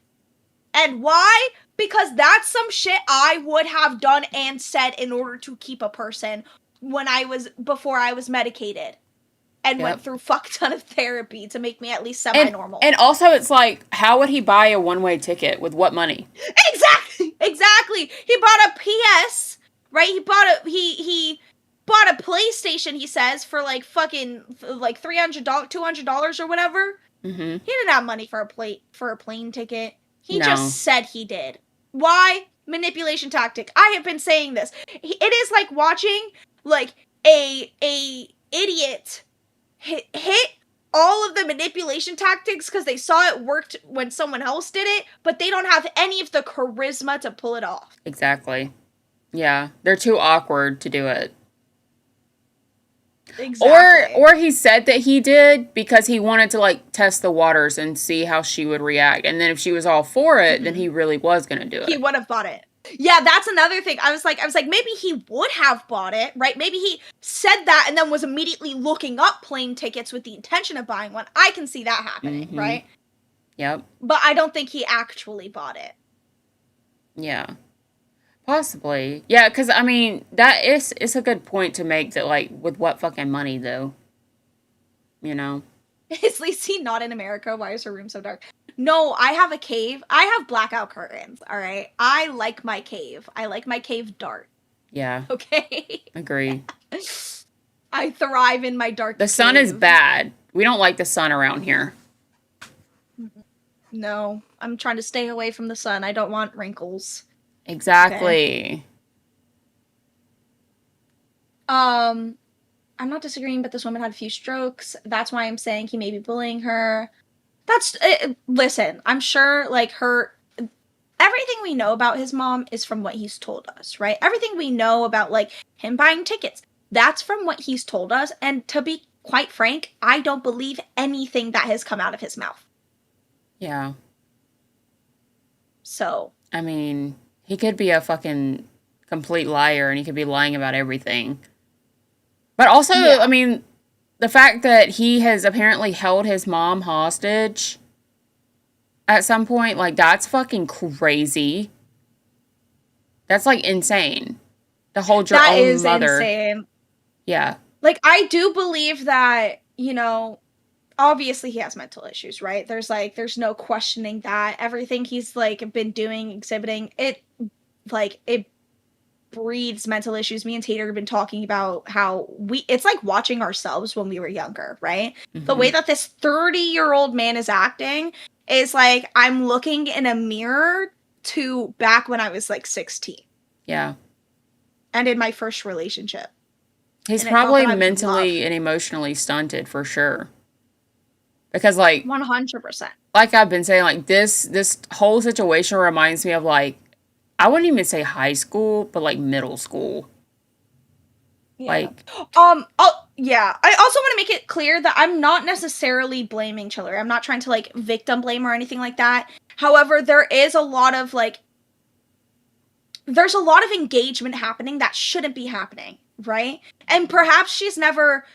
And why? Because that's some shit I would have done and said in order to keep a person before I was medicated. And went through fuck ton of therapy to make me at least semi-normal. And also, it's like, how would he buy a one-way ticket with what money? Exactly. He bought a PS, right? He bought a PlayStation. He says for like fucking like $300, $200 or whatever. Mm-hmm. He didn't have money for a plane ticket. He just said he did. Why? Manipulation tactic. I have been saying this. It is like watching like a idiot hit all of the manipulation tactics because they saw it worked when someone else did it, but they don't have any of the charisma to pull it off. Exactly. Yeah, they're too awkward to do it. Exactly. Or he said that he did because he wanted to like test the waters and see how she would react. And then if she was all for it, then he really was going to do it. He would have bought it. Yeah, that's another thing. I was like, maybe he would have bought it, right? Maybe he said that and then was immediately looking up plane tickets with the intention of buying one. I can see that happening, right? Yep. But I don't think he actually bought it. Yeah. Possibly. Yeah, because, I mean, it's a good point to make that, like, with what fucking money, though? You know? Is Lacey not in America? Why is her room so dark? No, I have a cave. I have blackout curtains, all right? I like my cave. I like my cave dark. Yeah. Okay? Agree. I thrive in my dark The sun is bad. We don't like the sun around here. No, I'm trying to stay away from the sun. I don't want wrinkles. Exactly. Okay. I'm not disagreeing, but this woman had a few strokes. That's why I'm saying he may be bullying her. Listen, I'm sure, like, everything we know about his mom is from what he's told us, right? Everything we know about, like, him buying tickets, that's from what he's told us. And to be quite frank, I don't believe anything that has come out of his mouth. Yeah. So. I mean, he could be a fucking complete liar and he could be lying about everything. But also, Yeah. I mean, the fact that he has apparently held his mom hostage at some point, like, that's fucking crazy. That's, like, insane. To hold your That own is mother. insane. Yeah. Like, I do believe that, you know, obviously he has mental issues, right? There's no questioning that. Everything he's, like, been doing, exhibiting, it breeds mental issues. Me and Tater have been talking about how it's like watching ourselves when we were younger, right? Mm-hmm. The way that this 30-year-old man is acting is like I'm looking in a mirror to back when I was like 16. Yeah. And in my first relationship. He's And I thought probably that I would mentally love. and emotionally stunted for sure. Because, like, 100%. like I've been saying, like, this whole situation reminds me of, like, I wouldn't even say high school, but, like, middle school. Yeah. Like, yeah. I also want to make it clear that I'm not necessarily blaming Chiller. I'm not trying to, like, victim blame or anything like that. However, there is a lot of, like, there's a lot of engagement happening that shouldn't be happening, right? And perhaps she's never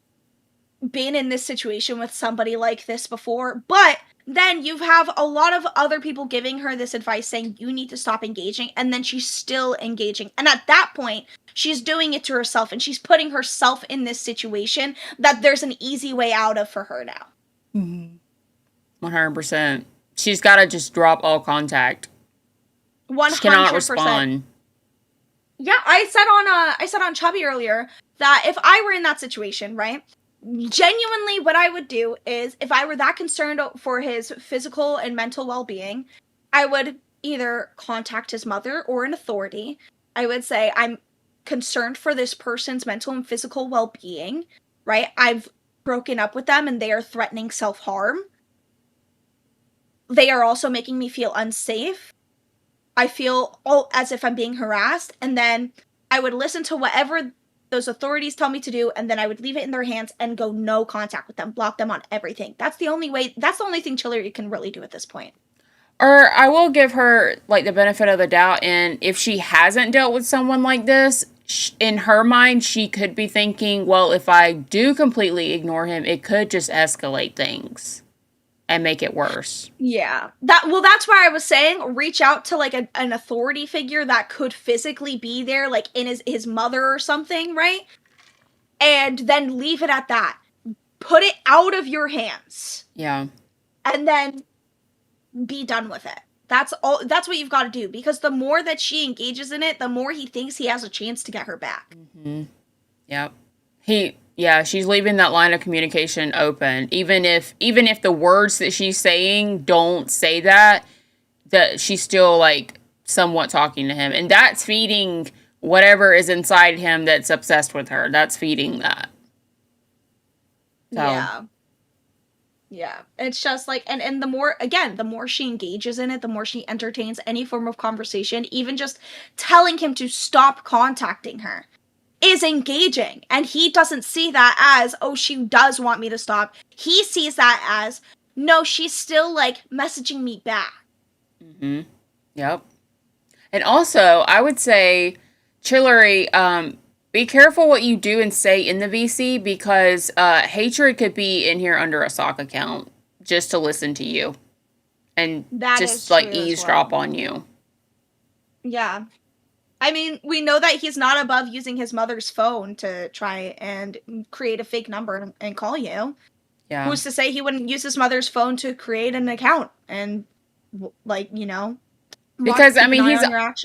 been in this situation with somebody like this before, but then you have a lot of other people giving her this advice saying you need to stop engaging, and then she's still engaging. And at that point, she's doing it to herself, and she's putting herself in this situation that there's an easy way out of for her now. 100%. She's got to just drop all contact. 100%. She cannot respond. Yeah, I said on Chubby earlier that if I were in that situation, right? Genuinely, what I would do is, if I were that concerned for his physical and mental well-being, I would either contact his mother or an authority. I would say, I'm concerned for this person's mental and physical well-being, right? I've broken up with them and they are threatening self-harm. They are also making me feel unsafe. I feel as if I'm being harassed, and then I would listen to whatever those authorities tell me to do, and then I would leave it in their hands and go no contact with them, block them on everything. That's the only thing Chillery can really do at this point. Or I will give her, like, the benefit of the doubt, and if she hasn't dealt with someone like this, in her mind, she could be thinking, well, if I do completely ignore him, it could just escalate things and make it worse. Yeah. That's why I was saying reach out to, like, an authority figure that could physically be there, like in his mother or something, right? And then leave it at that. Put it out of your hands. Yeah. And then be done with it. That's what you've got to do, because the more that she engages in it, the more he thinks he has a chance to get her back. Mm-hmm. Yep. She's leaving that line of communication open. Even if the words that she's saying don't say that she's still, like, somewhat talking to him. And that's feeding whatever is inside him that's obsessed with her. That's feeding that. So. Yeah. It's just like, and the more she engages in it, the more she entertains any form of conversation, even just telling him to stop contacting her is engaging. And he doesn't see that as, oh, she does want me to stop. He sees that as, no, she's still, like, messaging me back. Mm-hmm. Yep. And also, I would say, Chillery, be careful what you do and say in the VC, because hatred could be in here under a sock account just to listen to you. And that just, like, eavesdrop well. on you. Yeah. I mean, we know that he's not above using his mother's phone to try and create a fake number and call you. Yeah. Who's to say he wouldn't use his mother's phone to create an account and, like, you know? Because, I mean,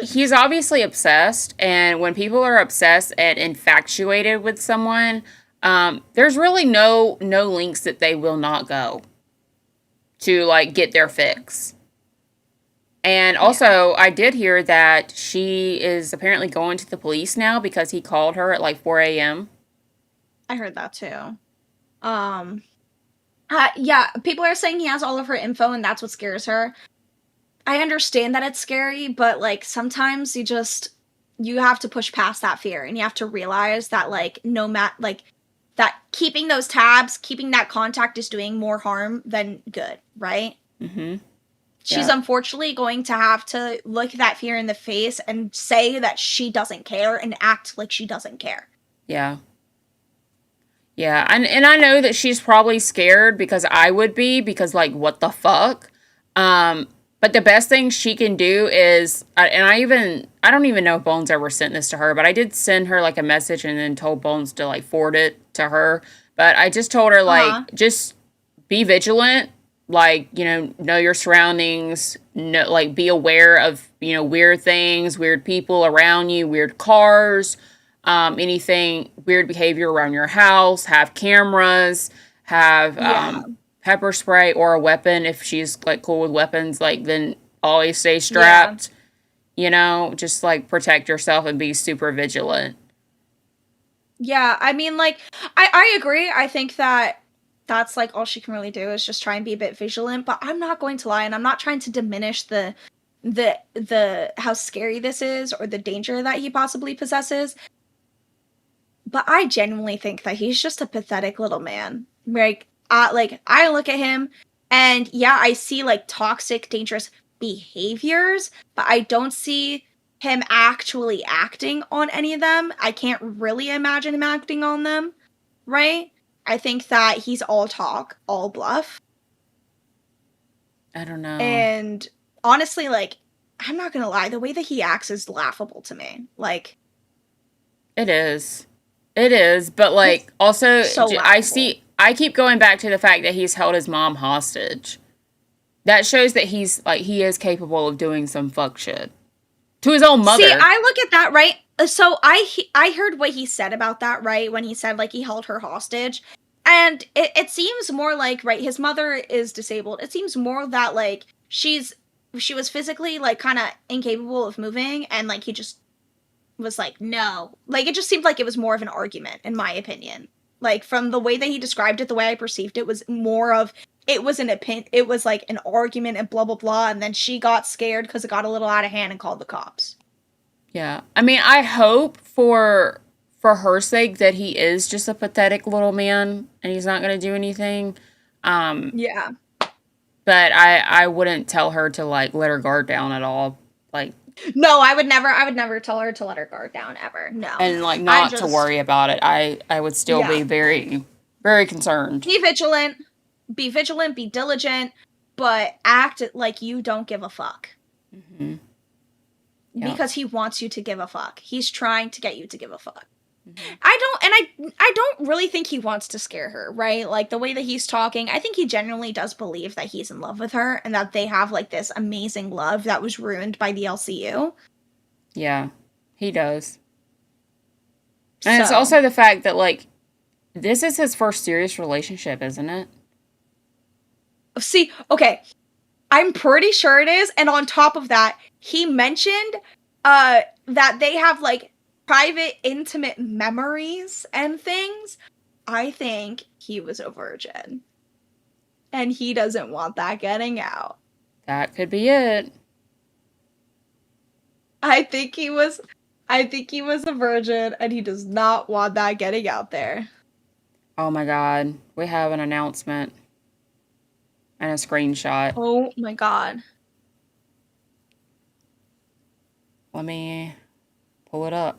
he's obviously obsessed, and when people are obsessed and infatuated with someone, there's really no links that they will not go to, like, get their fix. And also, I did hear that she is apparently going to the police now because he called her at, like, 4 a.m. I heard that too. Yeah, people are saying he has all of her info and that's what scares her. I understand that it's scary, but like sometimes you have to push past that fear and you have to realize that like that keeping those tabs, keeping that contact is doing more harm than good, right? Mm-hmm. She's unfortunately going to have to look that fear in the face and say that she doesn't care and act like she doesn't care. Yeah. Yeah, and I know that she's probably scared because I would be, because like what the fuck? But the best thing she can do is, and I don't even know if Bones ever sent this to her, but I did send her like a message and then told Bones to like forward it to her. But I just told her like just be vigilant, like, know your surroundings, like be aware of, weird things, weird people around you, weird cars, anything weird behavior around your house, have cameras, have pepper spray or a weapon if she's like cool with weapons, like then always stay strapped. Just like protect yourself and be super vigilant. Yeah, I mean, like, I agree. I think that that's like all she can really do is just try and be a bit vigilant, but I'm not going to lie, and I'm not trying to diminish the how scary this is or the danger that he possibly possesses. But I genuinely think that he's just a pathetic little man. Like I look at him and yeah, I see like toxic, dangerous behaviors, but I don't see him actually acting on any of them. I can't really imagine him acting on them, right? I think that he's all talk, all bluff. I don't know. And honestly, like, I'm not gonna lie, the way that he acts is laughable to me. Like, it is. It is, but like also I keep going back to the fact that he's held his mom hostage. That shows that he is capable of doing some fuck shit to his own mother. See, I look at that, right? So I heard what he said about that, right? When he said like he held her hostage. And it seems more like, right, his mother is disabled. It seems more that like she was physically like kind of incapable of moving and like he just was like, no. Like, it just seemed like it was more of an argument, in my opinion. Like, from the way that he described it, the way I perceived it was more of, it was it was like an argument and blah, blah, blah, and then she got scared because it got a little out of hand and called the cops. Yeah. I mean, I hope for her sake that he is just a pathetic little man and he's not going to do anything. Yeah. But I wouldn't tell her to, like, let her guard down at all. Like, no, I would never tell her to let her guard down, ever. No. And, like, not to worry about it. I would still be very, very concerned. Be vigilant, be diligent, but act like you don't give a fuck. Mm-hmm. Because he wants you to give a fuck. He's trying to get you to give a fuck. I don't really think he wants to scare her, right? Like, the way that he's talking, I think he genuinely does believe that he's in love with her and that they have, like, this amazing love that was ruined by the LCU. Yeah, he does. And it's also the fact that, like, this is his first serious relationship, isn't it? See, okay, I'm pretty sure it is, and on top of that, he mentioned, that they have, like, private, intimate memories and things. I think he was a virgin. And he doesn't want that getting out. That could be it. I think he was a virgin and he does not want that getting out there. Oh my god. We have an announcement. And a screenshot. Oh my god. Let me pull it up.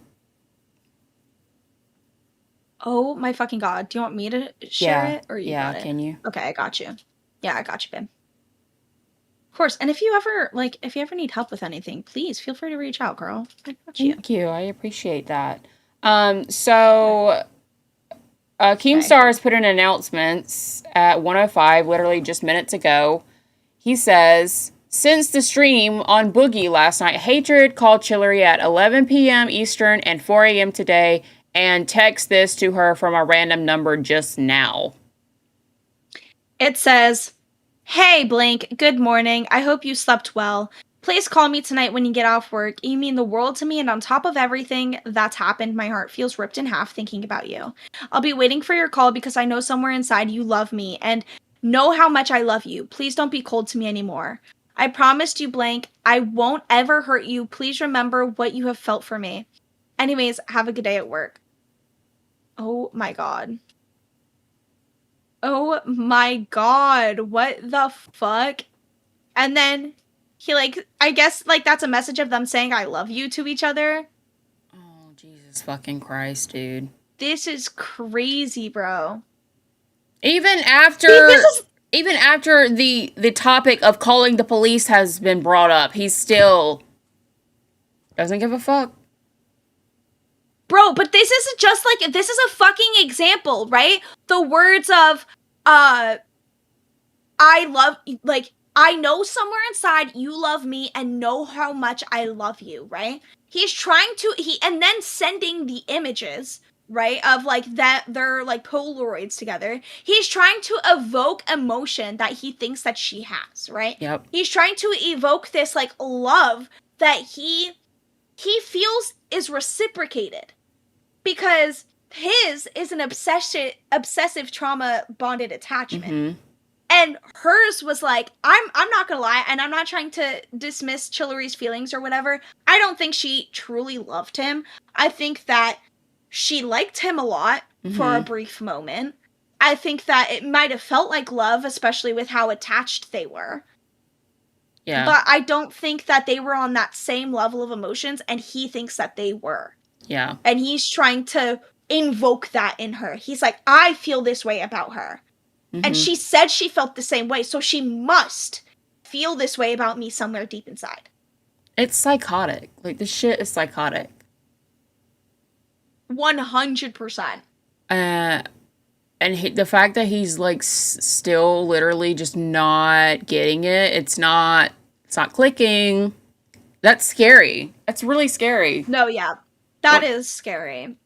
Oh my fucking god. Do you want me to share it? Or you got it? Can you? Okay, I got you. Yeah, I got you, babe. Of course. And if you ever need help with anything, please feel free to reach out, girl. I got you. Thank you. I appreciate that. So Keemstar has put in announcements at 1:05, literally just minutes ago. He says, since the stream on Boogie last night, Hatred called Chillery at 11 p.m. Eastern and 4 a.m. today, and text this to her from a random number just now. It says, hey, Blink, good morning. I hope you slept well. Please call me tonight when you get off work. You mean the world to me, and on top of everything that's happened, my heart feels ripped in half thinking about you. I'll be waiting for your call because I know somewhere inside you love me and know how much I love you. Please don't be cold to me anymore. I promised you blank. I won't ever hurt you. Please remember what you have felt for me. Anyways, have a good day at work. Oh my god. Oh my god. What the fuck? And then he, like, I guess, like, that's a message of them saying I love you to each other. Oh, Jesus fucking Christ, dude. This is crazy, bro. Even after the topic of calling the police has been brought up, he still doesn't give a fuck. Bro, but this isn't just like, this is a fucking example, right? The words of, I love, like, I know somewhere inside you love me and know how much I love you, right? He's trying to, and then sending the images, right, of, like, that they're, like, Polaroids together. He's trying to evoke emotion that he thinks that she has, right? Yep. He's trying to evoke this, like, love that he feels is reciprocated. Because his is an obsessive trauma bonded attachment. Mm-hmm. And hers was like, I'm not gonna lie, and I'm not trying to dismiss Chillary's feelings or whatever. I don't think she truly loved him. I think that she liked him a lot for a brief moment. I think that it might have felt like love, especially with how attached they were. Yeah. But I don't think that they were on that same level of emotions, and he thinks that they were. Yeah. And he's trying to invoke that in her. He's like, I feel this way about her. Mm-hmm. And she said she felt the same way, so she must feel this way about me somewhere deep inside. It's psychotic. Like, this shit is psychotic. 100%. And the fact that he's, like, still literally just not getting it, it's not clicking. That's scary. That's really scary. No, yeah. That is scary.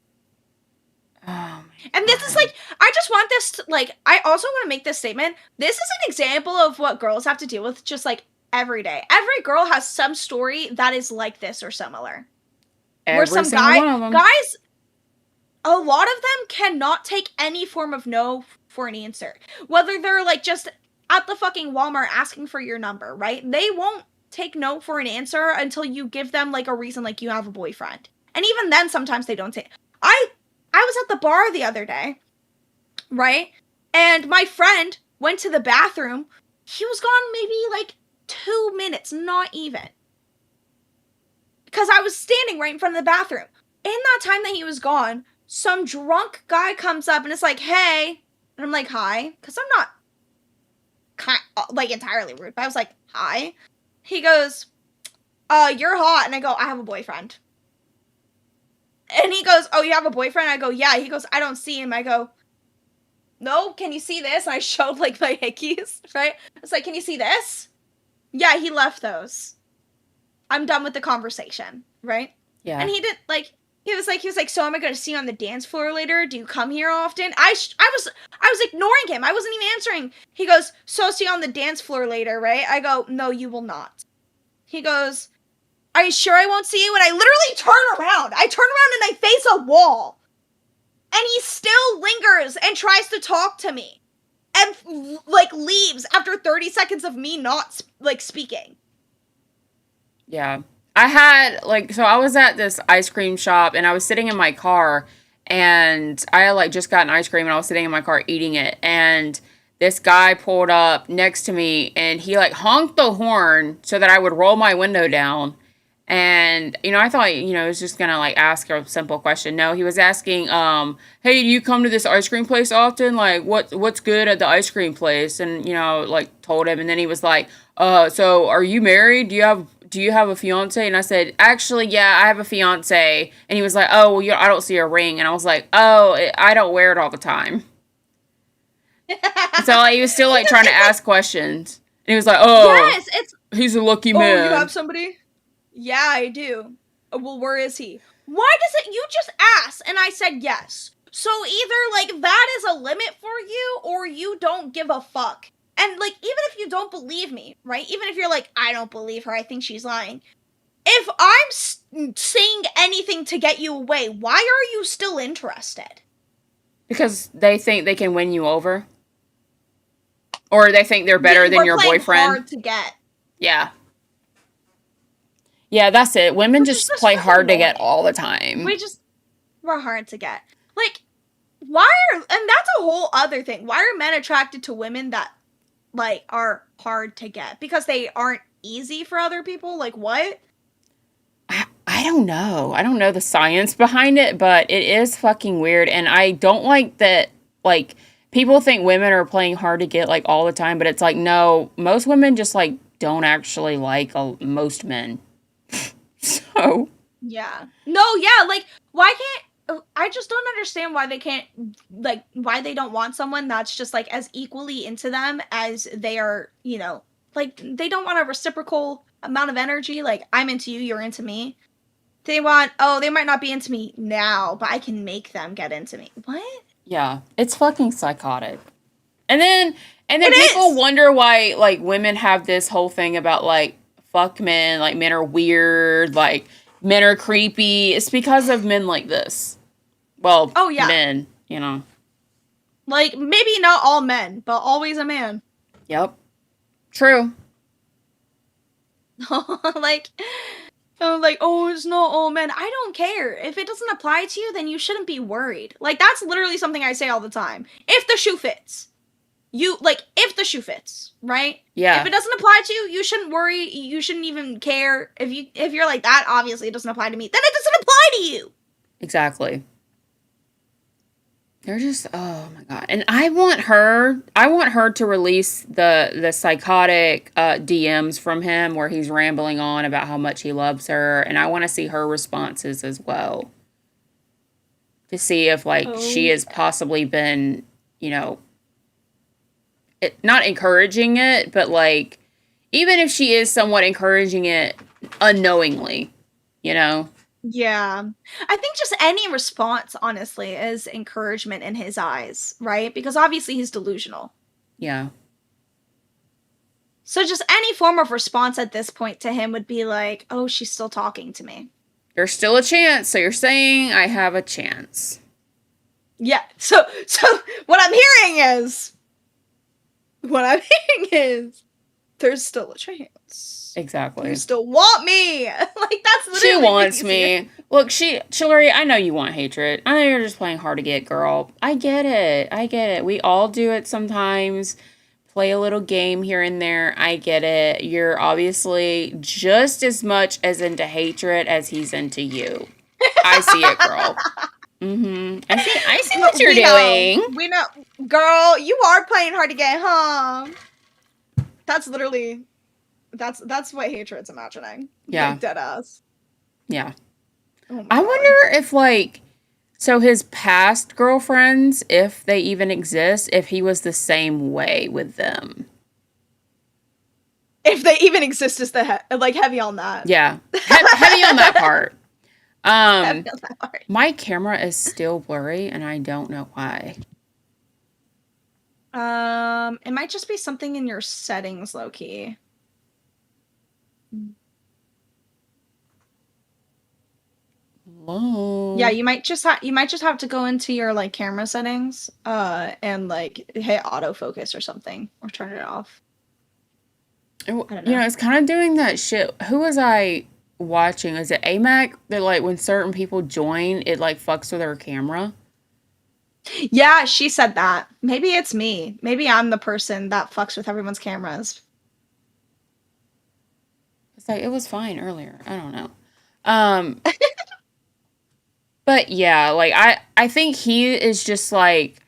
Oh, and this is like, I just want this to, like, I also want to make this statement. This is an example of what girls have to deal with just, like, every day. Every girl has some story that is like this or similar. Where some guys, a lot of them cannot take any form of no for an answer. Whether they're, like, just at the fucking Walmart asking for your number, right? They won't take no for an answer until you give them, like, a reason, like, you have a boyfriend. And even then, sometimes they don't take. I was at the bar the other day, right? And my friend went to the bathroom. He was gone maybe, like, 2 minutes, not even. Because I was standing right in front of the bathroom. In that time that he was gone, some drunk guy comes up and is like, hey. And I'm like, hi. Because I'm not, like, entirely rude. But I was like, hi. He goes, you're hot. And I go, I have a boyfriend. And he goes, oh, you have a boyfriend? I go, yeah. He goes, I don't see him. I go, no, can you see this? And I showed, like, my hickeys, right? I was like, can you see this? Yeah, he left those. I'm done with the conversation, right? Yeah. And he did, like, he was like, so am I going to see you on the dance floor later? Do you come here often? I was ignoring him. I wasn't even answering. He goes, so see you on the dance floor later, right? I go, no, you will not. He goes, are you sure I won't see you? And I literally turn around. I turn around and I face a wall. And he still lingers and tries to talk to me. And, like, leaves after 30 seconds of me not, like, speaking. Yeah. I had, like, so I was at this ice cream shop, and I was sitting in my car, and I had, like, just gotten ice cream, and I was sitting in my car eating it, and this guy pulled up next to me, and he, like, honked the horn so that I would roll my window down. And, you know, I thought, you know, he was just gonna, like, ask a simple question. No, he was asking, hey, do you come to this ice cream place often? Like, what's good at the ice cream place? And, you know, like, told him. And then he was like, so are you married? Do you have a fiance? And I said, actually, yeah, I have a fiance. And he was like, oh, well, I don't see a ring. And I was like, oh, I don't wear it all the time. So, like, he was still, like, trying to ask questions. And he was like, oh, yes, he's a lucky man. Oh, you have somebody? Yeah, I do. Well, where is he? Why does it, you just asked, and I said yes. So either, like, that is a limit for you, or you don't give a fuck. And, like, even if you don't believe me, right? Even if you're like, I don't believe her, I think she's lying. If I'm saying anything to get you away, why are you still interested? Because they think they can win you over. Or they think they're better than your boyfriend. Hard to get. Yeah. Yeah, that's it. Women just That's play just hard to get annoying. all the time. We're hard to get. Like, why are, and that's a whole other thing. Why are men attracted to women that, like, are hard to get? Because they aren't easy for other people? Like, what? I don't know. I don't know the science behind it, but it is fucking weird. And I don't like that, like, people think women are playing hard to get, like, all the time, but it's like, no, most women just, like, don't actually like most men. So. Yeah. No, yeah, like, why can't, I just don't understand why they can't, like, why they don't want someone that's just, like, as equally into them as they are, you know, like, they don't want a reciprocal amount of energy, like, I'm into you, you're into me. They want, oh, they might not be into me now, but I can make them get into me. What? Yeah, it's fucking psychotic. And then It people is! wonder why, like, women have this whole thing about, like, fuck men, like, men are weird, like, men are creepy. It's because of men like this. Well, Oh, yeah. men, you know. Like, maybe not all men, but always a man. Yep. True. like, oh, it's not all men. I don't care. If it doesn't apply to you, then you shouldn't be worried. Like, that's literally something I say all the time. If the shoe fits. If the shoe fits, right? Yeah. If it doesn't apply to you, you shouldn't worry. You shouldn't even care. If you're like, that obviously it doesn't apply to me, then it doesn't apply to you. Exactly. They're just, oh my god. And I want her to release the psychotic DMs from him where he's rambling on about how much he loves her, and I want to see her responses as well. To see if, like, she has possibly been, you know, not encouraging it, but, like, even if she is somewhat encouraging it unknowingly, you know? Yeah. I think just any response, honestly, is encouragement in his eyes, right? Because obviously he's delusional. Yeah. So just any form of response at this point to him would be like, oh, she's still talking to me. There's still a chance, so you're saying I have a chance. Yeah. So what I'm hearing is there's still a chance. Exactly. You still want me. Like, that's literally She wants me. Look, Chillery, I know you want hatred. I know you're just playing hard to get, girl. I get it. We all do it sometimes. Play a little game here and there. I get it. You're obviously just as much as into hatred as he's into you. I see it, girl. I see what you're doing. We know. Girl, you are playing hard to get, huh? That's literally, that's what hatred's imagining. Yeah. Like, dead ass. Yeah. Oh I wonder if, like, so his past girlfriends, if they even exist, if he was the same way with them. If they even exist, is the heavy on that. Yeah. Heavy on that part. Heavy on that part. My camera is still blurry, and I don't know why. It might just be something in your settings, low-key. Hello? Yeah, you might just have to go into your, like, camera settings, and, like, hit autofocus or something, or turn it off. I don't know. You know, it's kind of doing that shit. Who was I watching? Is it AMAC? That, like, when certain people join, it, like, fucks with their camera? Yeah, she said that. Maybe it's me. Maybe I'm the person that fucks with everyone's cameras. It's like, it was fine earlier. I don't know. But yeah, like, I think he is just, like,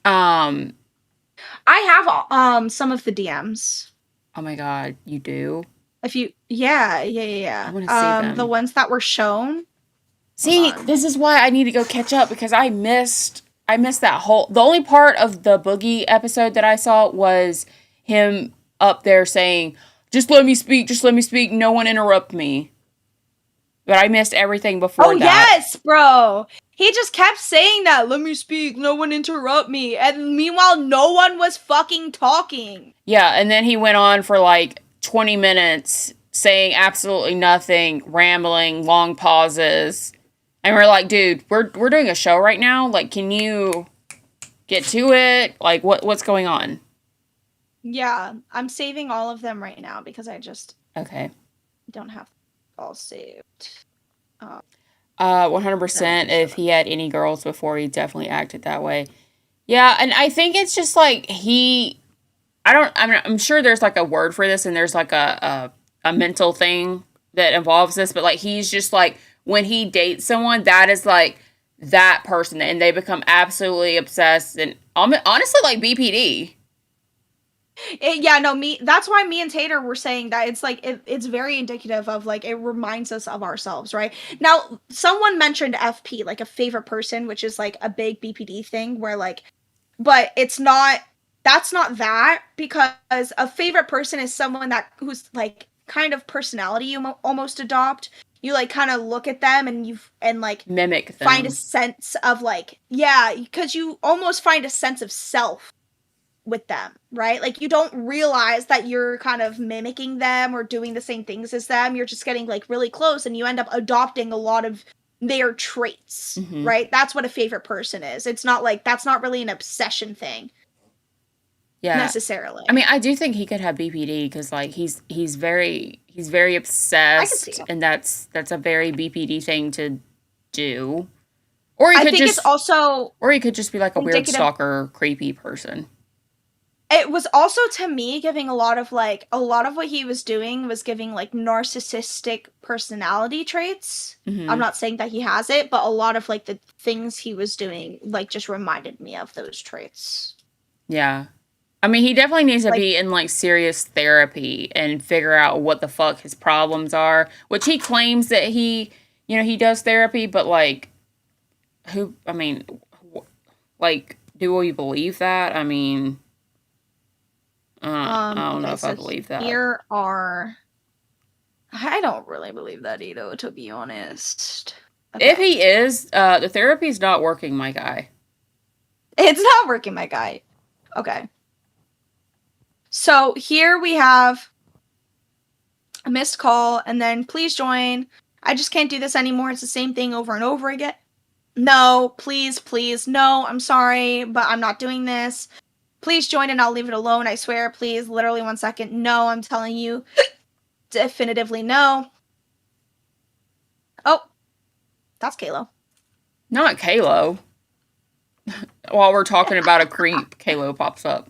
I have some of the DMs. Oh my god, you do? If you, yeah. I want to see them. The ones that were shown. See, this is why I need to go catch up, because I missed that whole, the only part of the Boogie episode that I saw was him up there saying, just let me speak, no one interrupt me. But I missed everything before that. Yes, bro. He just kept saying that, let me speak, no one interrupt me. And meanwhile, no one was fucking talking. Yeah, and then he went on for like 20 minutes saying absolutely nothing, rambling, long pauses. And we're like, dude, we're doing a show right now. Like, can you get to it? Like, what's going on? Yeah, I'm saving all of them right now because I just Okay. don't have all saved. 100%. If he had any girls before, he definitely acted that way. Yeah, and I think it's just like I'm sure there's like a word for this and there's like a mental thing that involves this, but like he's just like when he dates someone, that is like that person and they become absolutely obsessed and honestly like BPD. Yeah, no, that's why me and Tater were saying that it's like it's very indicative of like it reminds us of ourselves, right? Now, someone mentioned FP, like a favorite person, which is like a big BPD thing where like, but it's not, that's not that, because a favorite person is someone who's like kind of personality you almost adopt. You like kind of look at them and like Mimic find a them. sense of like, yeah, because you almost find a sense of self with them, right? Like you don't realize that you're kind of mimicking them or doing the same things as them. You're just getting like really close and you end up adopting a lot of their traits, right? That's what a favorite person is. It's not like that's not really an obsession thing. Yeah. Necessarily. I mean, I do think he could have BPD because like he's very obsessed and that's a very BPD thing to do. Or he could it's also or he could just be like a weird indicative stalker, creepy person. It was also to me giving a lot of what he was doing was giving like narcissistic personality traits. I'm not saying that he has it, but a lot of like the things he was doing like just reminded me of those traits. Yeah. I mean, he definitely needs to Like- be in like serious therapy and figure out what the fuck his problems are, which he claims that he does therapy, but like like do we believe that? I mean, I don't know if I believe that. I don't really believe that either, to be honest. Okay. If he is, the therapy's not working, my guy. It's not working, my guy. Okay. So here we have a missed call, and then please join. I just can't do this anymore. It's the same thing over and over again. No, please, no, I'm sorry, but I'm not doing this. Please join and I'll leave it alone, I swear, please, literally 1 second. No, I'm telling you, definitively no. Oh, that's Kalo. Not Kalo. While we're talking about a creep, Kalo pops up.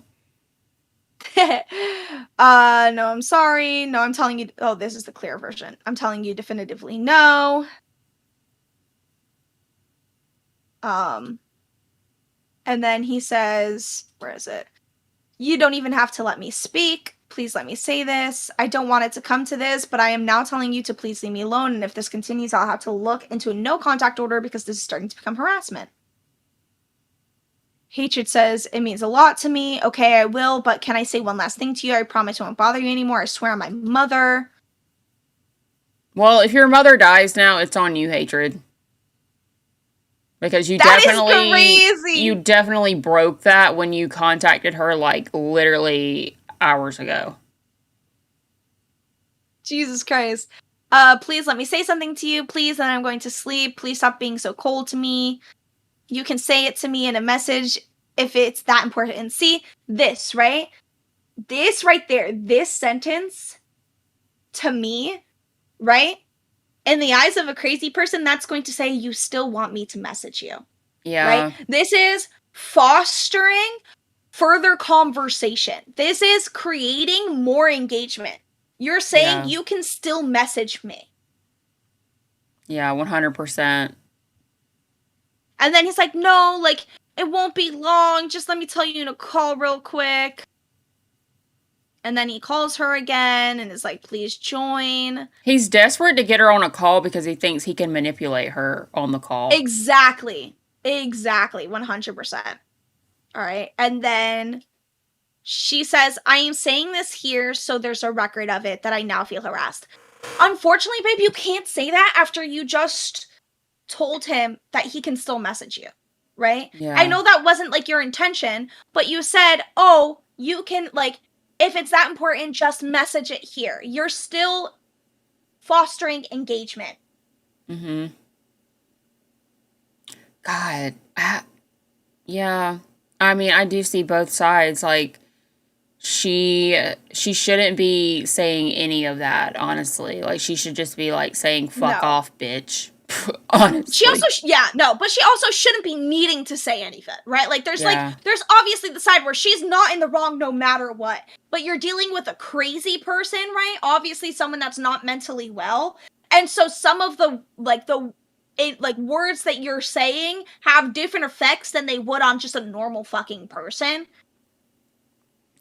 No, I'm sorry. No, I'm telling you. Oh, this is the clear version. I'm telling you definitively no. And then he says, where is it? You don't even have to let me speak. Please let me say this. I don't want it to come to this, but I am now telling you to please leave me alone. And if this continues, I'll have to look into a no contact order because this is starting to become harassment. Hatred says, it means a lot to me. Okay, I will, but can I say one last thing to you? I promise I won't bother you anymore. I swear on my mother. Well, if your mother dies now, it's on you, Hatred. Because you definitely broke that when you contacted her like literally hours ago. Jesus Christ. Please let me say something to you. Please, and I'm going to sleep. Please stop being so cold to me. You can say it to me in a message if it's that important. And see, this, right? This right there, this sentence, to me, right? In the eyes of a crazy person, that's going to say, you still want me to message you. Yeah. Right? This is fostering further conversation. This is creating more engagement. You're saying you can still message me. Yeah, 100%. And then he's like, no, like, it won't be long. Just let me tell you in a call real quick. And then he calls her again and is like, please join. He's desperate to get her on a call because he thinks he can manipulate her on the call. Exactly. 100%. All right. And then she says, I am saying this here so there's a record of it that I now feel harassed. Unfortunately, babe, you can't say that after you just told him that he can still message you, right? Yeah. I know that wasn't like your intention, but you said, oh, you can, like, if it's that important, just message it here. You're still fostering engagement. God. Yeah. I mean, I do see both sides. Like, she shouldn't be saying any of that, honestly. Like, she should just be like saying fuck No. off, bitch. Honestly. She also but she also shouldn't be needing to say anything, right? Like there's there's obviously the side where she's not in the wrong no matter what, but you're dealing with a crazy person, right? Obviously someone that's not mentally well. And so some of the words that you're saying have different effects than they would on just a normal fucking person.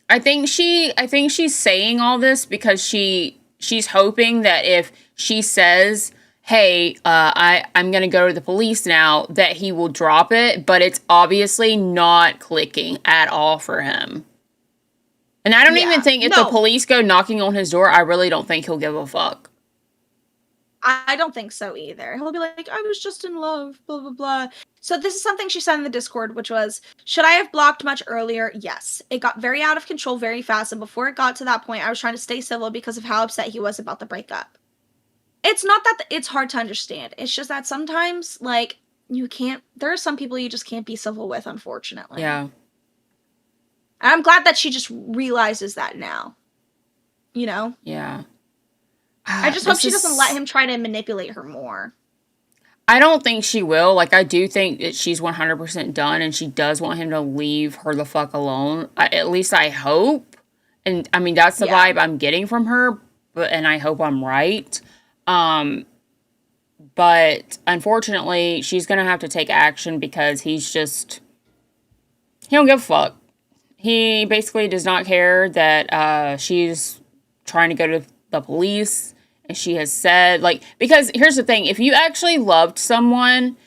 I think she's saying all this because she's hoping that if she says, hey, I'm gonna go to the police now, that he will drop it, but it's obviously not clicking at all for him. And I don't even think if the police go knocking on his door, I really don't think he'll give a fuck. I don't think so either. He'll be like, I was just in love, blah, blah, blah. So this is something she said in the Discord, which was, should I have blocked much earlier? Yes. It got very out of control very fast, and before it got to that point, I was trying to stay civil because of how upset he was about the breakup. It's not that it's hard to understand. It's just that sometimes, like, there are some people you just can't be civil with, unfortunately. Yeah. And I'm glad that she just realizes that now. You know? Yeah. I just hope she doesn't let him try to manipulate her more. I don't think she will. Like, I do think that she's 100% done, and she does want him to leave her the fuck alone. At least I hope. And, I mean, that's the vibe I'm getting from her, and I hope I'm right. But, unfortunately, she's gonna have to take action because he don't give a fuck. He basically does not care that she's trying to go to the police. And she has said, like, because here's the thing, if you actually loved someone,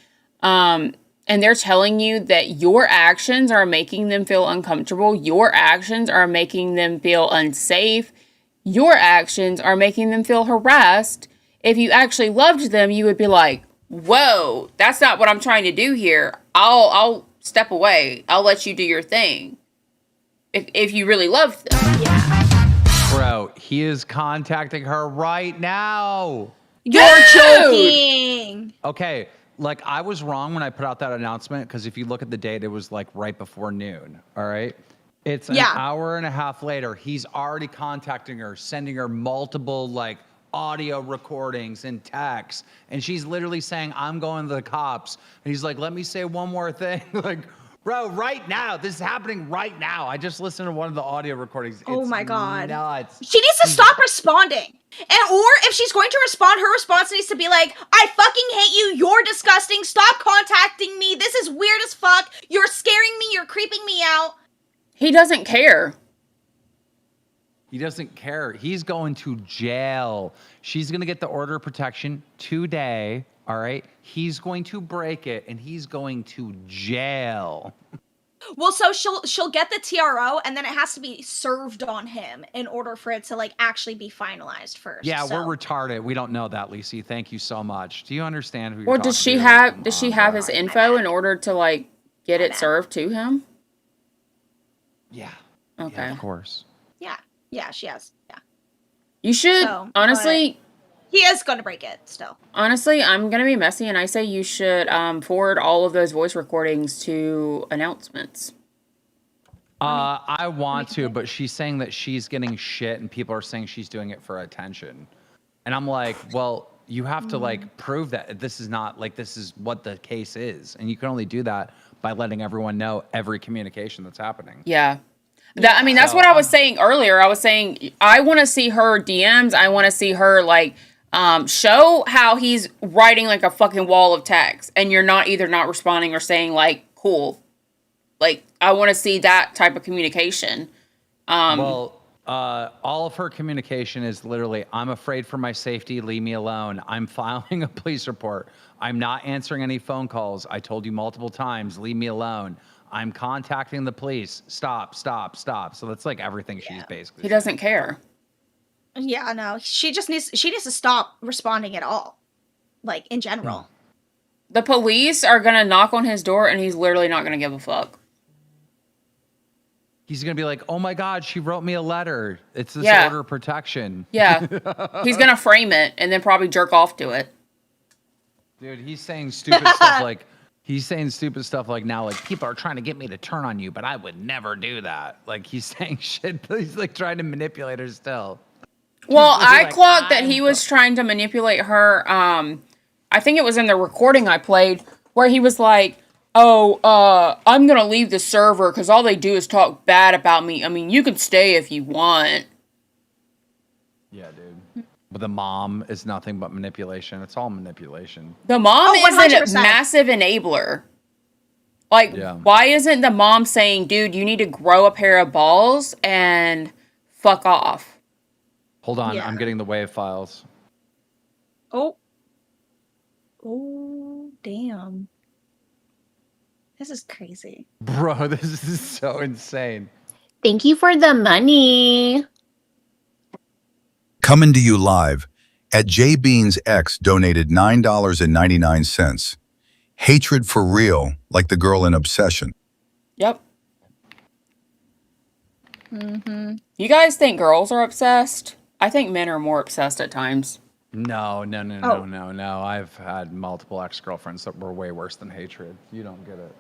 and they're telling you that your actions are making them feel uncomfortable, your actions are making them feel unsafe, your actions are making them feel harassed, if you actually loved them, you would be like, whoa, that's not what I'm trying to do here. I'll step away. I'll let you do your thing. If you really loved them. Yeah. Bro, he is contacting her right now. You're joking. Okay, like I was wrong when I put out that announcement because if you look at the date, it was like right before noon. All right. It's an hour and a half later. He's already contacting her, sending her multiple like audio recordings and texts. And she's literally saying, I'm going to the cops. And he's like, let me say one more thing. Like, bro, right now, this is happening right now. I just listened to one of the audio recordings. Oh my God. Nuts. She needs to stop responding. Or if she's going to respond, her response needs to be like, I fucking hate you. You're disgusting. Stop contacting me. This is weird as fuck. You're scaring me. You're creeping me out. He doesn't care. He doesn't care. He's going to jail. She's going to get the order of protection today. All right. He's going to break it and he's going to jail. Well, so she'll get the TRO and then it has to be served on him in order for it to like actually be finalized first. Yeah, so. we're retarded. We don't know that, Lacey. Thank you so much. Do you understand who you're Well, talking does she to? have his info in order to like get it served to him? Yeah. Okay. Yeah, of course. Yeah. Yeah, she has. Yeah. You should honestly. He is going to break it still. Honestly, I'm going to be messy and I say you should forward all of those voice recordings to announcements. I want to, but she's saying that she's getting shit and people are saying she's doing it for attention. And I'm like, well, you have to like prove that this is not like this is what the case is. And you can only do that by letting everyone know every communication that's happening. Yeah. I mean, that's what I was saying earlier. I was saying I want to see her DMs. I want to see her like show how he's writing like a fucking wall of text and you're not either not responding or saying like, cool. Like, I want to see that type of communication. Well, all of her communication is literally, I'm afraid for my safety. Leave me alone. I'm filing a police report. I'm not answering any phone calls. I told you multiple times, leave me alone. I'm contacting the police. Stop, stop, stop. So that's like everything she's basically He doesn't care. Yeah, no. She needs to stop responding at all. Like, in general. The police are going to knock on his door and he's literally not going to give a fuck. He's going to be like, oh my God, she wrote me a letter. It's this order of protection. Yeah. He's going to frame it and then probably jerk off to it. Dude, he's saying stupid stuff like, He's saying stupid stuff like now, like people are trying to get me to turn on you, but I would never do that. Like he's saying shit, but he's like trying to manipulate her still. Well, I like, clocked that he was trying to manipulate her. I think it was in the recording I played where he was like, "Oh, I'm gonna leave the server because all they do is talk bad about me. I mean, you can stay if you want." Yeah, dude. But the mom is nothing but manipulation. It's all manipulation. The mom is a 100%. massive enabler. Like, Yeah. why isn't the mom saying, "Dude, you need to grow a pair of balls and fuck off"? Hold on, Yeah. I'm getting the wave files. Oh. Oh, damn. This is crazy. Bro, this is so insane. Thank you for the money. Coming to you live, at J Bean's ex donated $9.99. Hatred for real, like the girl in Obsession. Yep. You guys think girls are obsessed? I think men are more obsessed at times. No. Oh. I've had multiple ex-girlfriends that were way worse than hatred. You don't get it.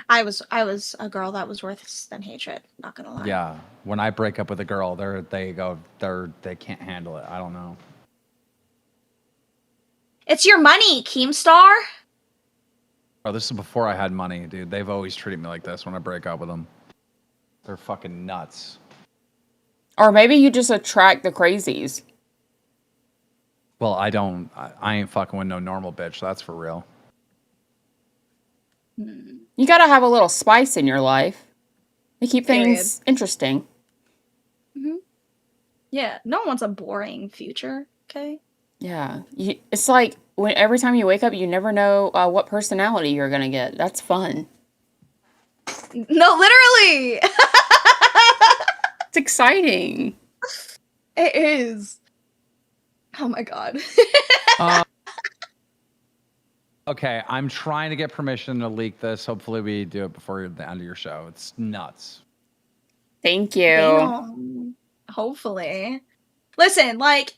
I was a girl that was worse than hatred, not gonna lie. Yeah. When I break up with a girl, they can't handle it. I don't know. It's your money, Keemstar. Oh, this is before I had money, dude. They've always treated me like this when I break up with them. They're fucking nuts. Or maybe you just attract the crazies. Well, I ain't fucking with no normal bitch. That's for real. You gotta have a little spice in your life to keep things interesting. Yeah, no one wants a boring future, okay? Yeah. It's like every time you wake up, you never know what personality you're gonna get. That's fun. No, literally! It's exciting. It is. Oh my god. Okay, I'm trying to get permission to leak this. Hopefully we do it before the end of your show. It's nuts. Thank you. Damn. Hopefully. Listen, like,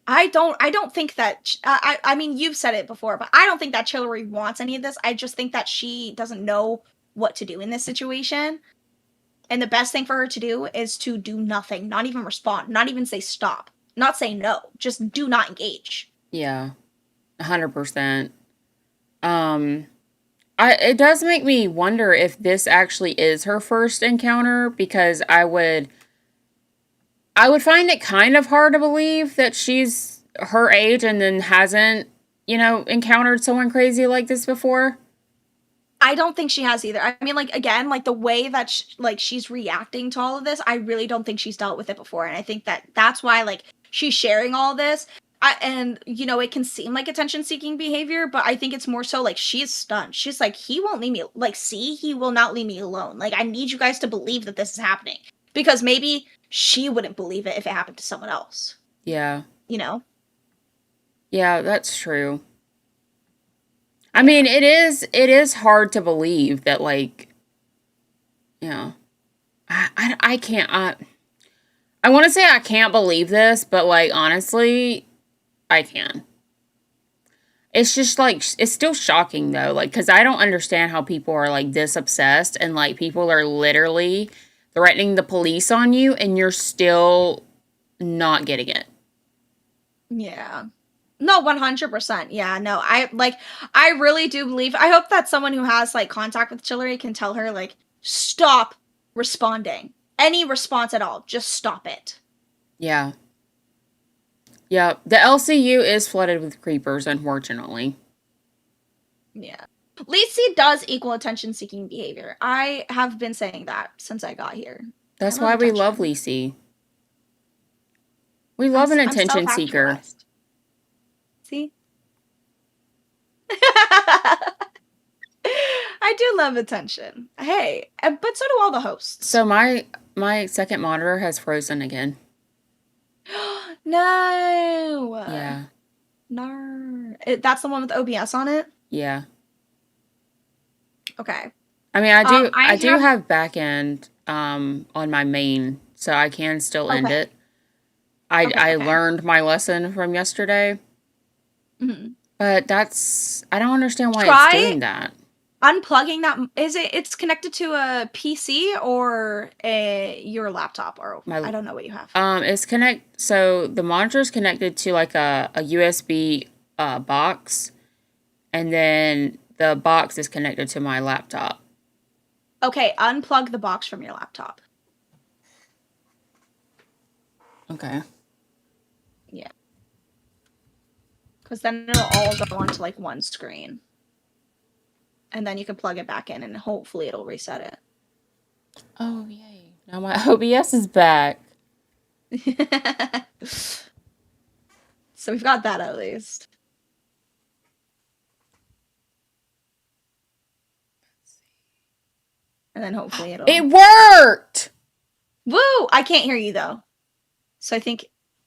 I don't think that I mean, you've said it before, but I don't think that Chillery wants any of this. I just think that she doesn't know what to do in this situation. And the best thing for her to do is to do nothing, not even respond, not even say stop, not say no, just do not engage. Yeah. 100%. It does make me wonder if this actually is her first encounter, because I would find it kind of hard to believe that she's her age and then hasn't, encountered someone crazy like this before. I don't think she has either. I mean, like, again, like the way that she's reacting to all of this, I really don't think she's dealt with it before. And I think that that's why, like, she's sharing all this. And, it can seem like attention-seeking behavior, but I think it's more so, like, she's stunned. She's like, he won't leave me, like, he will not leave me alone. Like, I need you guys to believe that this is happening. Because maybe she wouldn't believe it if it happened to someone else. Yeah. Yeah, that's true. I mean, it is hard to believe that, like, I can't, I want to say I can't believe this, but, like, honestly, I can. It's just, like, it's still shocking, though, like, because I don't understand how people are, like, this obsessed, and, like, people are literally threatening the police on you, and you're still not getting it. Yeah. No, 100%. Yeah, no, I really do believe, I hope that someone who has, like, contact with Chillery can tell her, like, stop responding. Any response at all, just stop it. Yeah. Yeah, the LCU is flooded with creepers, unfortunately. Yeah. Lacey does equal attention-seeking behavior. I have been saying that since I got here. That's why we love Lacey. We love an attention seeker. See? I do love attention. Hey, but so do all the hosts. So my second monitor has frozen again. No. Yeah. No. That's the one with OBS on it? Yeah. Okay. I mean, I do have back end on my main, so I can still end it. I learned my lesson from yesterday. Mm-hmm. But I don't understand why it's Try doing that. unplugging that. It's connected to a PC or your laptop, or I don't know what you have. So the monitor is connected to like a USB box, and then the box is connected to my laptop. Okay, unplug the box from your laptop. Okay. Yeah. Because then it'll all go onto like one screen. And then you can plug it back in and hopefully it'll reset it. Oh, yay. Now my OBS is back. So we've got that at least. And then hopefully it'll... It worked! Woo! I can't hear you though. So I think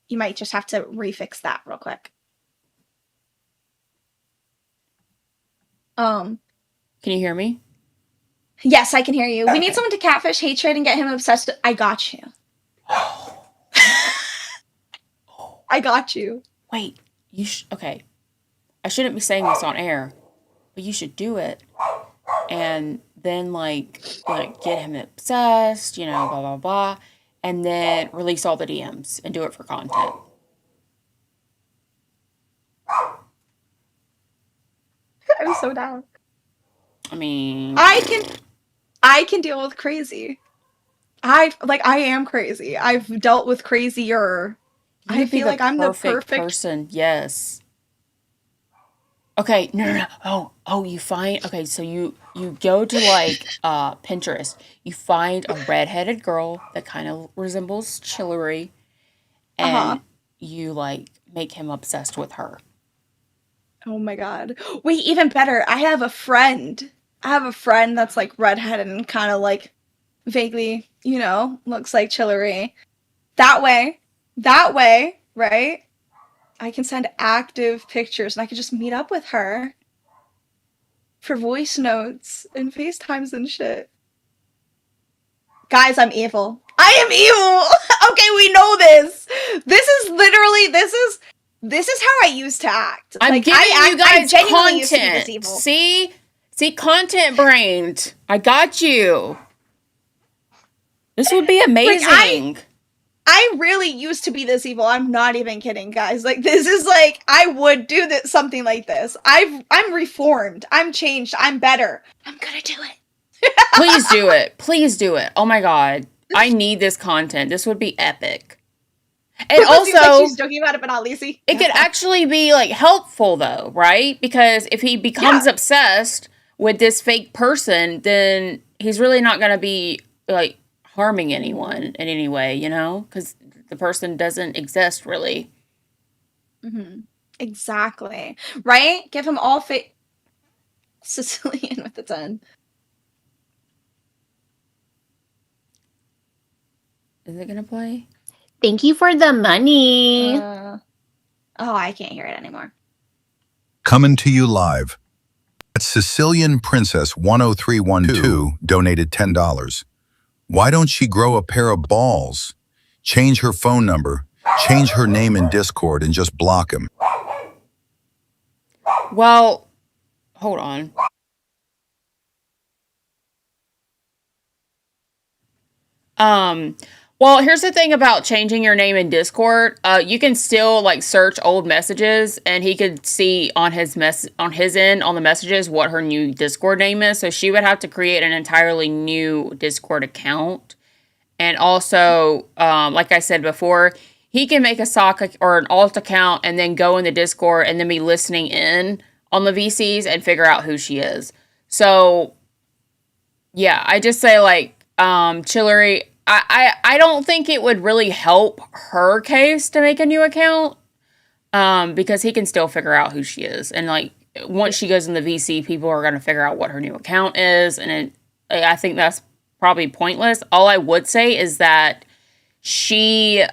you might just have to refix that real quick. Can you hear me? Yes, I can hear you. We need someone to catfish Hatred and get him obsessed. I got you. I got you. Wait, okay. I shouldn't be saying this on air, but you should do it. And then like get him obsessed, blah, blah, blah. And then release all the DMs and do it for content. I'm so down. I mean... I can deal with crazy. I am crazy. I've dealt with crazier. I feel like I'm the perfect person. Yes. Okay, no. Okay, so you go to like Pinterest. You find a redheaded girl that kind of resembles Chillery, and you like make him obsessed with her. Oh my god. Wait, even better. I have a friend that's like redheaded and kind of like vaguely, looks like Chillery. That way, right? I can send active pictures and I can just meet up with her for voice notes and FaceTimes and shit. Guys, I'm evil. I am evil! Okay, we know this! This is how I used to act. I'm giving you guys content. See, content brained. I got you. This would be amazing. I really used to be this evil. I'm not even kidding, guys. Like, this is like, I would do something like this. I'm reformed. I'm changed. I'm better. I'm gonna do it. Please do it. Please do it. Oh my god. I need this content. This would be epic. And also, like she's joking about it, but not Lacey. It could actually be like helpful though, right? Because if he becomes obsessed with this fake person, then he's really not going to be like harming anyone in any way, because the person doesn't exist really. Mm-hmm. Exactly. Right? Give him all fake Sicilian with the 10. Is it going to play? Thank you for the money. I can't hear it anymore. Coming to you live. Sicilian Princess 10312 donated $10. Why don't she grow a pair of balls? Change her phone number, change her name in Discord, and just block him. Well, hold on. Well, here's the thing about changing your name in Discord. You can still like search old messages, and he could see on his end on the messages what her new Discord name is. So she would have to create an entirely new Discord account. And also, like I said before, he can make a sock or an alt account and then go in the Discord and then be listening in on the VCs and figure out who she is. So, yeah, I just say like, Chillery, I don't think it would really help her case to make a new account, because he can still figure out who she is. And like, once she goes in the VC, people are going to figure out what her new account is. And I think that's probably pointless. All I would say is that she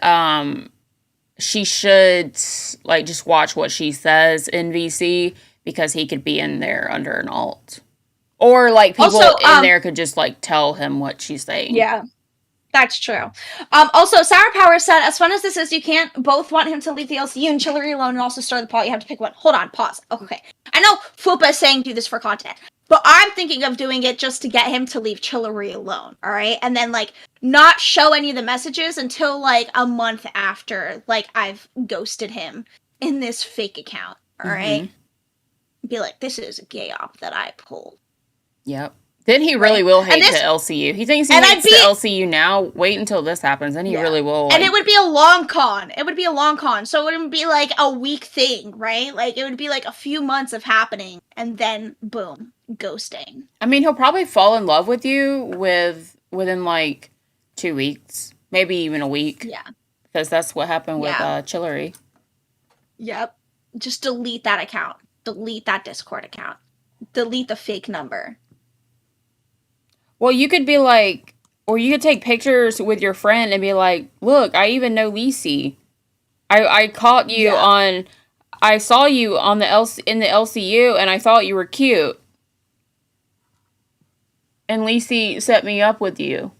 should like just watch what she says in VC, because he could be in there under an alt. Or like people in there could just like tell him what she's saying. Yeah. That's true. Also, Sour Power said, as fun as this is, you can't both want him to leave the LCU and Chillery alone and also start the pot. You have to pick one. Hold on, pause. Okay. I know Fupa is saying do this for content, but I'm thinking of doing it just to get him to leave Chillery alone, alright? And then, like, not show any of the messages until, like, a month after, like, I've ghosted him in this fake account, alright? Be like, this is a gay op that I pulled. Yep. Then he really will hate the LCU. He thinks he hates the LCU now. Wait until this happens, then he really will. And it would be a long con. It would be a long con. So it wouldn't be like a week thing, right? Like it would be like a few months of happening and then boom, ghosting. I mean, he'll probably fall in love with you within like 2 weeks, maybe even a week. Yeah. Because that's what happened with Chillery. Yep. Just delete that account. Delete that Discord account. Delete the fake number. Well, you could be like, or you could take pictures with your friend and be like, look, I even know Lisi. I caught you on, I saw you on in the LCU and I thought you were cute. And Lisi set me up with you.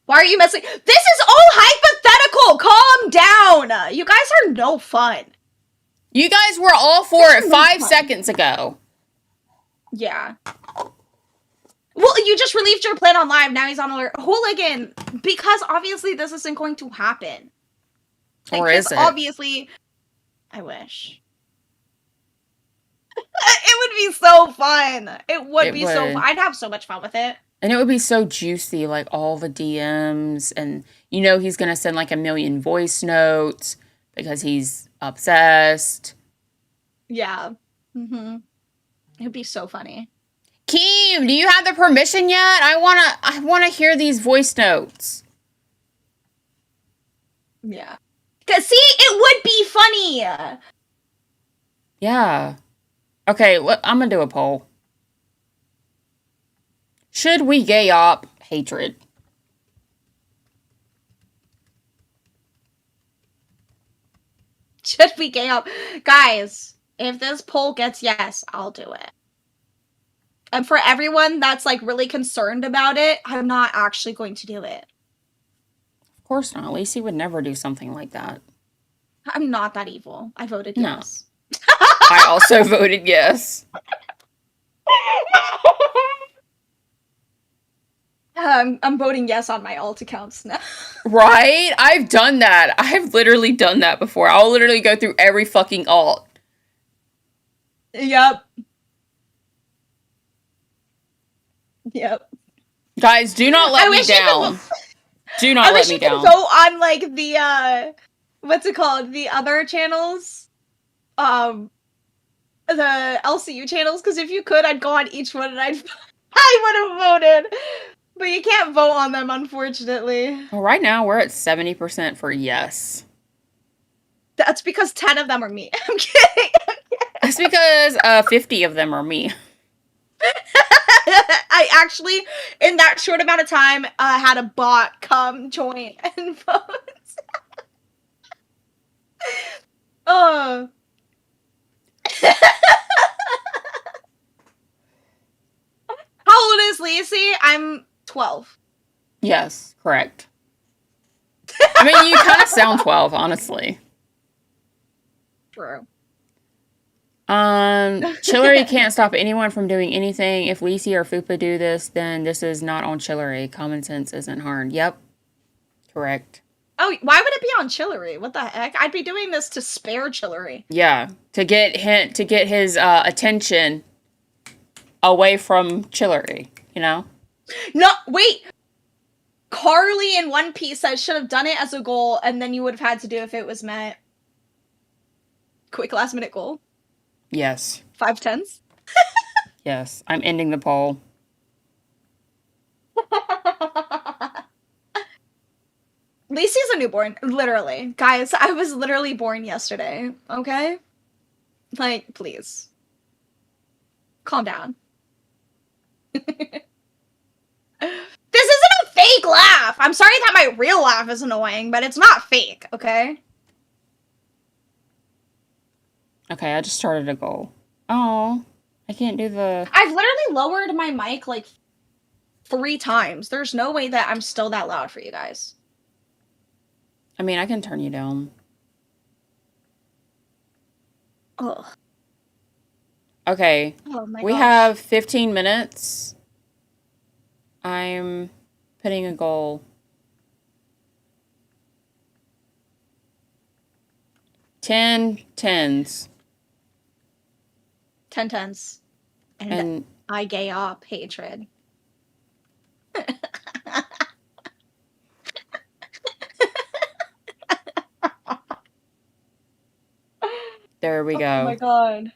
Why are you messing? This is all hypothetical. Calm down. You guys are no fun. You guys were all for it 5 seconds ago. Yeah. Well, you just relieved your plan on live. Now he's on alert. Hooligan, because obviously this isn't going to happen. Like, or is it? Obviously, I wish. It would be so fun. It would be so fun. I'd have so much fun with it. And it would be so juicy, like all the DMs. And you know he's going to send like 1 million voice notes because he's obsessed. Yeah. Mm-hmm. It would be so funny. Keem, do you have the permission yet? I wanna hear these voice notes. Yeah. 'Cause see, it would be funny. Yeah. Okay, I'm gonna do a poll. Should we gay op hatred? Should we gay op? Guys, if this poll gets yes, I'll do it. And for everyone that's like really concerned about it, I'm not actually going to do it. Of course not. Lacey would never do something like that. I'm not that evil. I voted yes. I also voted yes. I'm voting yes on my alt accounts now. Right? I've done that. I've literally done that before. I'll literally go through every fucking alt. Yep. Yep. Guys, do not let me down. Do not let me down. I wish you could vote on like the what's it called? The other channels. The LCU channels, because if you could, I'd go on each one and I would have voted. But you can't vote on them, unfortunately. Well, right now we're at 70% for yes. That's because 10 of them are me. I'm kidding. That's because 50 of them are me. I actually, in that short amount of time, had a bot come join and vote. Oh. How old is Lacey? I'm 12. Yes, correct. I mean, you kind of sound 12, honestly. True. Chillery can't stop anyone from doing anything. If Lacey or Fupa do this, then this is not on Chillery. Common sense isn't harmed. Yep. Correct. Oh, why would it be on Chillery? What the heck? I'd be doing this to spare Chillery. Yeah, to get his attention away from Chillery, you know? No, wait. Carly in One Piece said should have done it as a goal, and then you would have had to do if it was met. Quick last minute goal. Yes. 5 tens. Yes, I'm ending the poll. Lacey's a newborn, literally. Guys, I was literally born yesterday, okay? Like, please. Calm down. This isn't a fake laugh! I'm sorry that my real laugh is annoying, but it's not fake, okay? Okay, I just started a goal. Oh, I can't do the... I've literally lowered my mic, like, 3 times. There's no way that I'm still that loud for you guys. I mean, I can turn you down. Ugh. Okay. Oh my We gosh. have 15 minutes. I'm putting a goal. 10 tens. 10 tens. And I gay up hatred. there we Oh go. my god.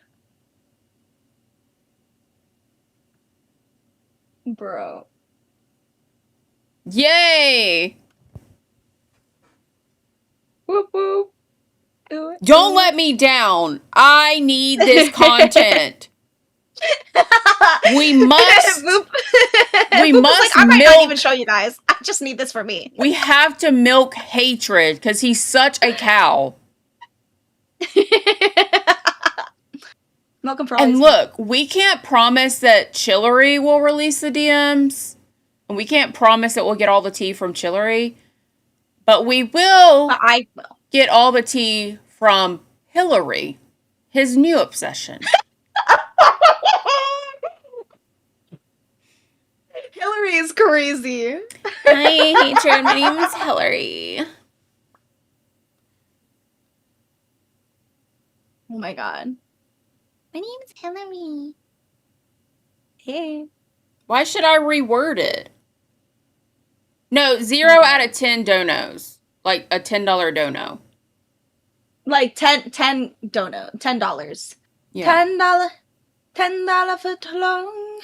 Bro. Yay! Whoop whoop. Do it. Don't let me down. I need this content. We must. We must like, I might milk. not even show you guys. I just need this for me. We have to milk hatred because he's such a cow. Milk and And look, we can't promise that Chillery will release the DMs. And we can't promise that we'll get all the tea from Chillery. But we will get all the tea from Hillary, his new obsession. Hillary is crazy. Hi, hatred. My name is Hillary. Oh my god. My name is Hillary. Hey. Why should I reword it? No, 0 out of 10 donos. Like a $10 dono. Like $10 dono. $10. Yeah. $10 foot long.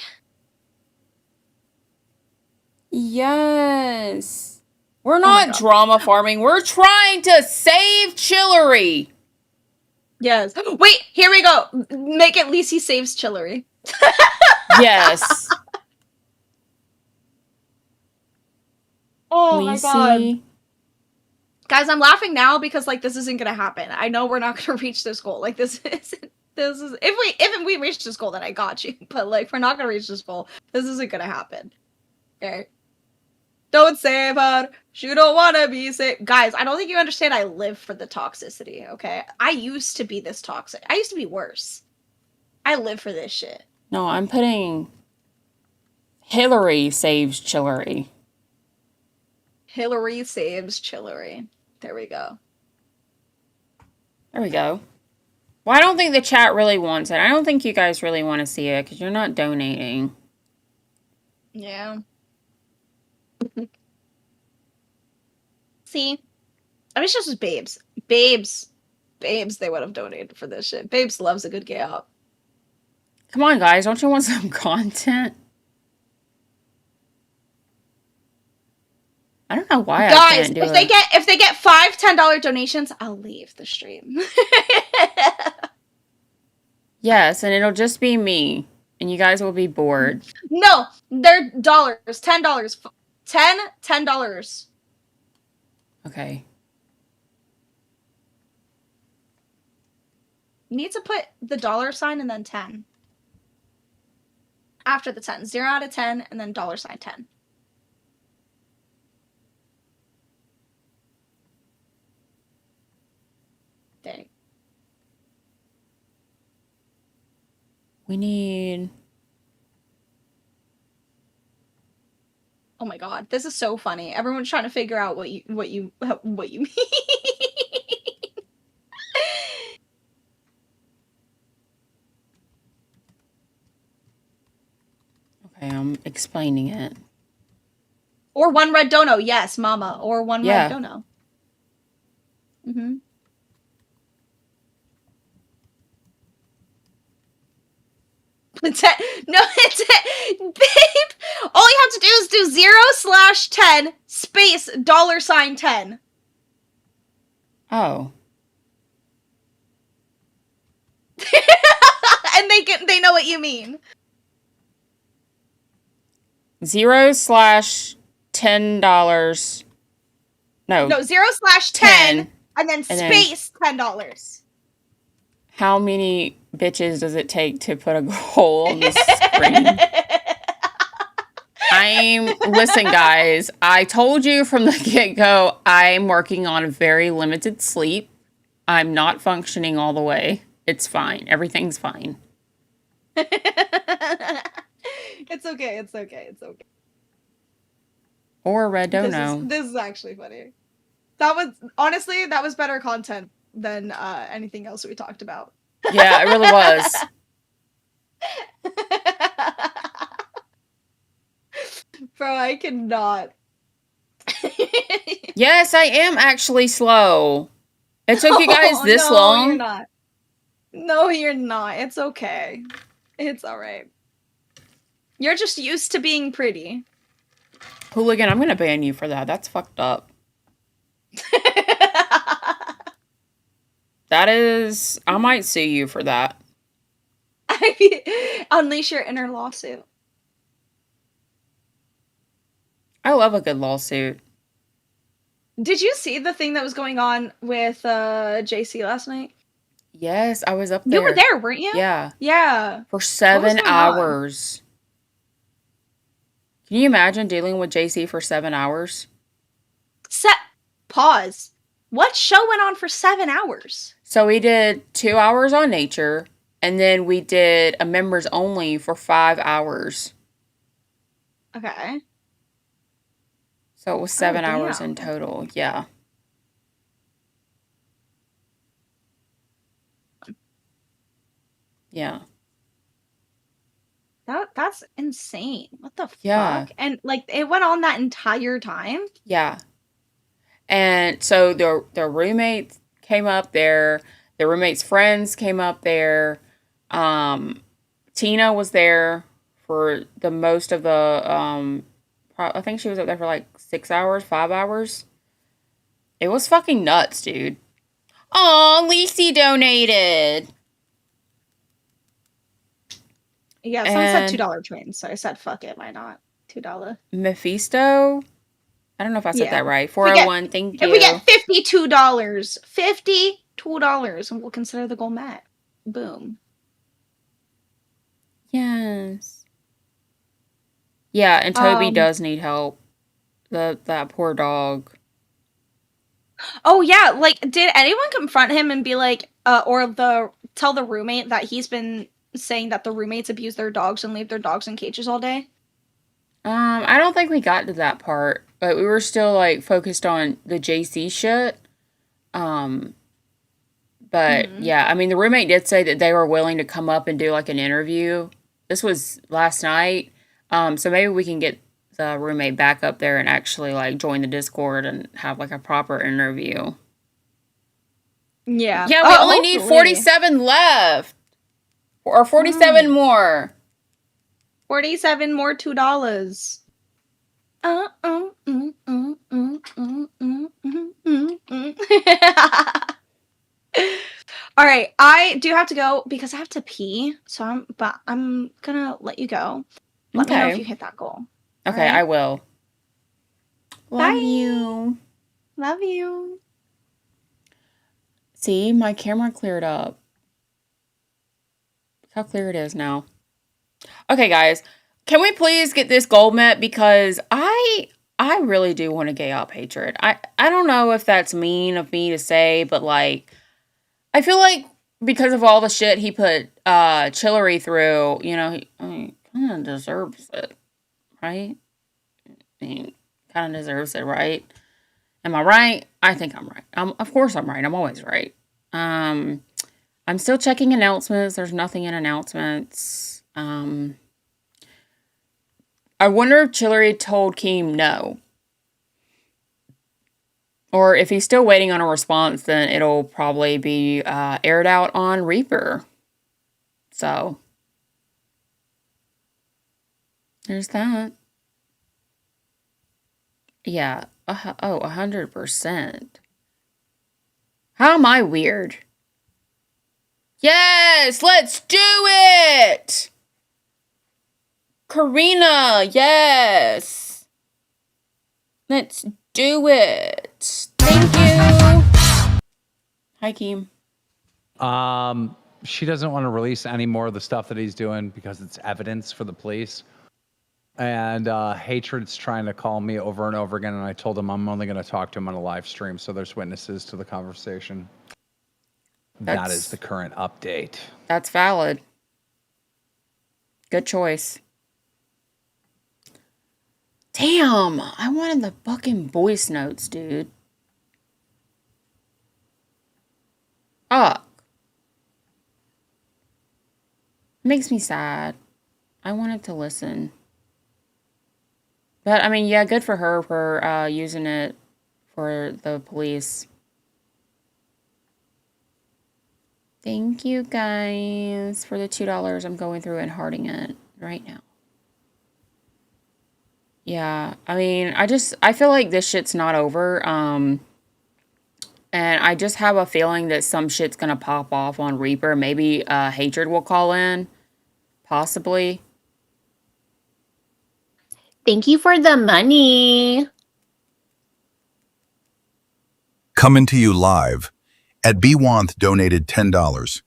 Yes. We're not drama farming. We're trying to save Chillery. Yes. Wait, here we go. Make it Lacey saves Chillery. Yes. Oh Lacey. my god. Guys, I'm laughing now because like this isn't gonna happen. I know we're not gonna reach this goal. Like this is if we reach this goal, then I got you. But like we're not gonna reach this goal. This isn't gonna happen. Okay. Don't save her. She don't wanna be saved. Guys, I don't think you understand I live for the toxicity, okay? I used to be this toxic. I used to be worse. I live for this shit. No, I'm putting Hillary saves Chillery. Hillary saves Chillery. There we go. There we go. Well, I don't think the chat really wants it. I don't think you guys really want to see it because you're not donating. Yeah. See? I wish this was Babes. Babes, they would have donated for this shit. Babes loves a good gay out. Come on, guys. Don't you want some content? I don't know why I can't do it. If they get $5 $10 donations, I'll leave the stream. Yes, and it'll just be me. And you guys will be bored. No, they're dollars. $10. $10. Okay. You need to put the $sign and then 10. After the 10. 0 out of 10 and then $10. Dang. We need... Oh my god, this is so funny. Everyone's trying to figure out what you mean. Okay, I'm explaining it. Or one red dono, yes, mama. Or one red dono. Mm-hmm. No, it's babe. All you have to do is do 0/10 space $10. Oh. And they know what you mean. 0/$10. No. No, 0/10 and then space $10. How many bitches does it take to put a goal on the screen? I Listen, guys, I told you from the get-go, I'm working on very limited sleep. I'm not functioning all the way. It's fine. Everything's fine. It's okay. It's okay. It's okay. Or Red don't know. This is actually funny. That was better content than anything else we talked about. Yeah, it really was. Bro, I cannot. Yes, I am actually slow. It took you guys this long? No, you're not. No, you're not. It's okay. It's alright. You're just used to being pretty. Hooligan, I'm gonna ban you for that. That's fucked up. That is... I might sue you for that. Unleash your inner lawsuit. I love a good lawsuit. Did you see the thing that was going on with JC last night? Yes, I was up there. You were there, weren't you? Yeah. Yeah. For 7 hours. Can you imagine dealing with JC for 7 hours? Pause. What show went on for 7 hours? So we did 2 hours on nature, and then we did a members only for 5 hours. Okay. So it was 7 hours in total. Yeah. Yeah. That's insane. What the Yeah. fuck? And like it went on that entire time? Yeah. And so their roommates came up there. Their roommates' friends came up there. Tina was there for the most of the I think she was up there for like 6 hours, 5 hours. It was fucking nuts, dude. Aw, Lacey donated. Yeah, someone said $2 train, so I said fuck it, why not? $2. Mephisto? I don't know if I said that right. 401, thank you. If we get $52, $52, and we'll consider the goal met. Boom. Yes. Yeah, and Toby does need help. That poor dog. Oh yeah, like did anyone confront him and be like, tell the roommate that he's been saying that the roommates abuse their dogs and leave their dogs in cages all day? I don't think we got to that part, but we were still like focused on the JC shit. But yeah, I mean the roommate did say that they were willing to come up and do like an interview. This was last night. So maybe we can get the roommate back up there and actually like join the Discord and have like a proper interview. Yeah. Yeah, we only need 47 left. Or 47 more. 47 more $2. All right, I do have to go because I have to pee. So I'm gonna let you go. Let me know if you hit that goal. Okay, right? I will. Love you. Love you. See, my camera cleared up. Look how clear it is now. Okay, guys, can we please get this goal met? Because I really do want a gay op hatred. I don't know if that's mean of me to say, but like, I feel like because of all the shit he put Chillery through, you know, he kind of deserves it, right? I mean, kind of deserves it, right? Am I right? I think I'm right. Of course I'm right. I'm always right. I'm still checking announcements. There's nothing in announcements. I wonder if Chillery told Keem no. Or if he's still waiting on a response, then it'll probably be aired out on Reaper. So, there's that. Yeah. 100%. How am I weird? Yes! Let's do it! Karina, yes! Let's do it. Thank you. Hi, Keem. She doesn't want to release any more of the stuff that he's doing because it's evidence for the police. And Hatred's trying to call me over and over again, and I told him I'm only going to talk to him on a live stream, so there's witnesses to the conversation. That is the current update. That's valid. Good choice. Damn, I wanted the fucking voice notes, dude. Fuck. Makes me sad. I wanted to listen. But, I mean, yeah, good for her for using it for the police. Thank you, guys, for the $2. I'm going through and hearting it right now. Yeah, I mean, I feel like this shit's not over. And I just have a feeling that some shit's gonna pop off on Reaper. Maybe Hatred will call in. Possibly. Thank you for the money. Coming to you live. At Bwanth donated $10.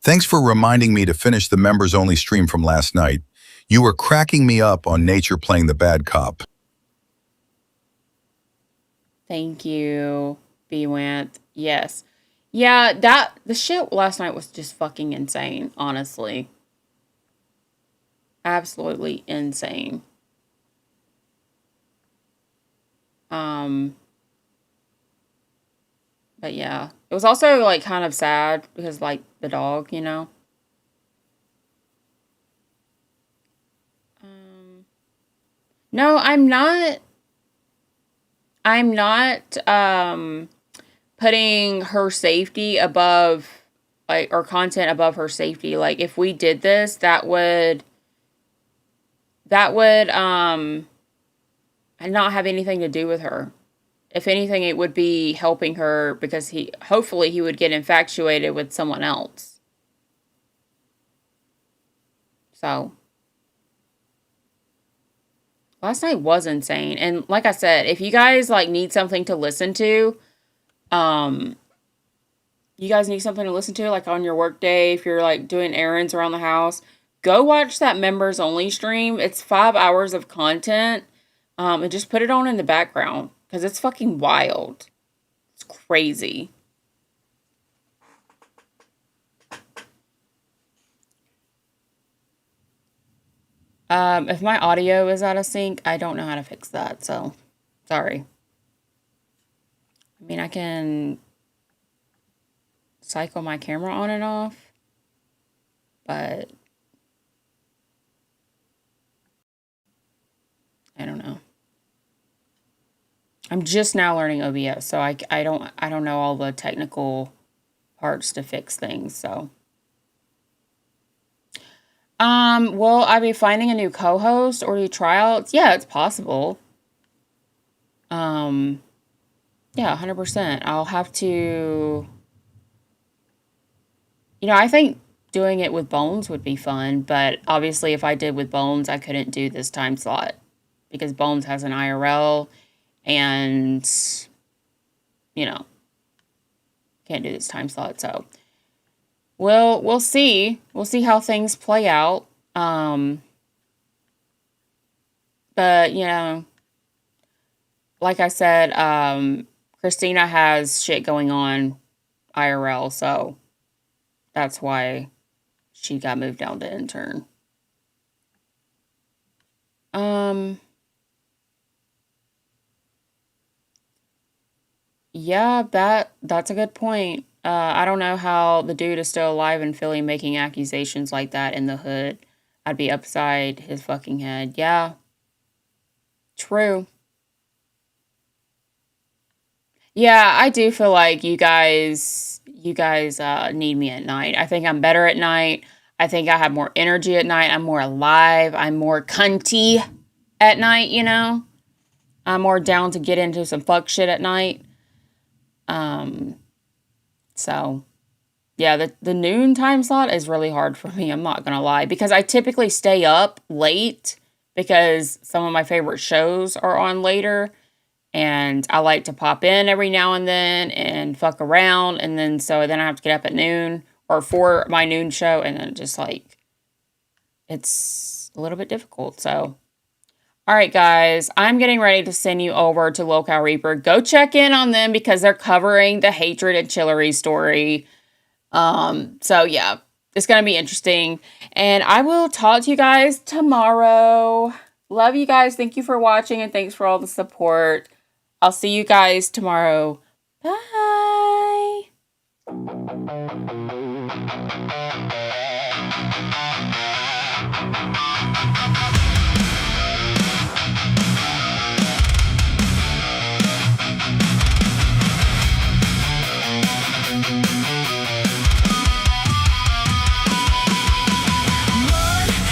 Thanks for reminding me to finish the members-only stream from last night. You were cracking me up on nature playing the bad cop. Thank you, Bwanth. Yes. Yeah, the shit last night was just fucking insane, honestly. Absolutely insane. But yeah. It was also, like, kind of sad because, like, the dog, you know? No, I'm not putting her safety above, like, or content above her safety. Like, if we did this, that would not have anything to do with her. If anything, it would be helping her because hopefully he would get infatuated with someone else. So last night was insane. And like I said, if you guys like need something to listen to, like on your work day, if you're like doing errands around the house, go watch that members only stream. It's 5 hours of content. And just put it on in the background because it's fucking wild. It's crazy. If my audio is out of sync, I don't know how to fix that, so sorry. I mean, I can cycle my camera on and off, but I don't know. I'm just now learning OBS, so I don't know all the technical parts to fix things, so. Will I be finding a new co-host or do tryouts? Yeah, it's possible. Yeah, 100%. I'll have to, I think doing it with Bones would be fun, but obviously if I did with Bones, I couldn't do this time slot because Bones has an IRL and, can't do this time slot, so. We'll see. We'll see how things play out. But, like I said, Christina has shit going on IRL, so that's why she got moved down to intern. Yeah, that's a good point. I don't know how the dude is still alive in Philly making accusations like that in the hood. I'd be upside his fucking head. Yeah. True. Yeah, I do feel like you guys need me at night. I think I'm better at night. I think I have more energy at night. I'm more alive. I'm more cunty at night, I'm more down to get into some fuck shit at night. So yeah, the noon time slot is really hard for me, I'm not gonna lie, because I typically stay up late because some of my favorite shows are on later, and I like to pop in every now and then and fuck around, and then I have to get up at noon or for my noon show, and then just like it's a little bit difficult. So All right, guys, I'm getting ready to send you over to Lolcow Reaper. Go check in on them because they're covering the Hatred and Chillery story. So yeah, it's gonna be interesting. And I will talk to you guys tomorrow. Love you guys. Thank you for watching and thanks for all the support. I'll see you guys tomorrow. Bye.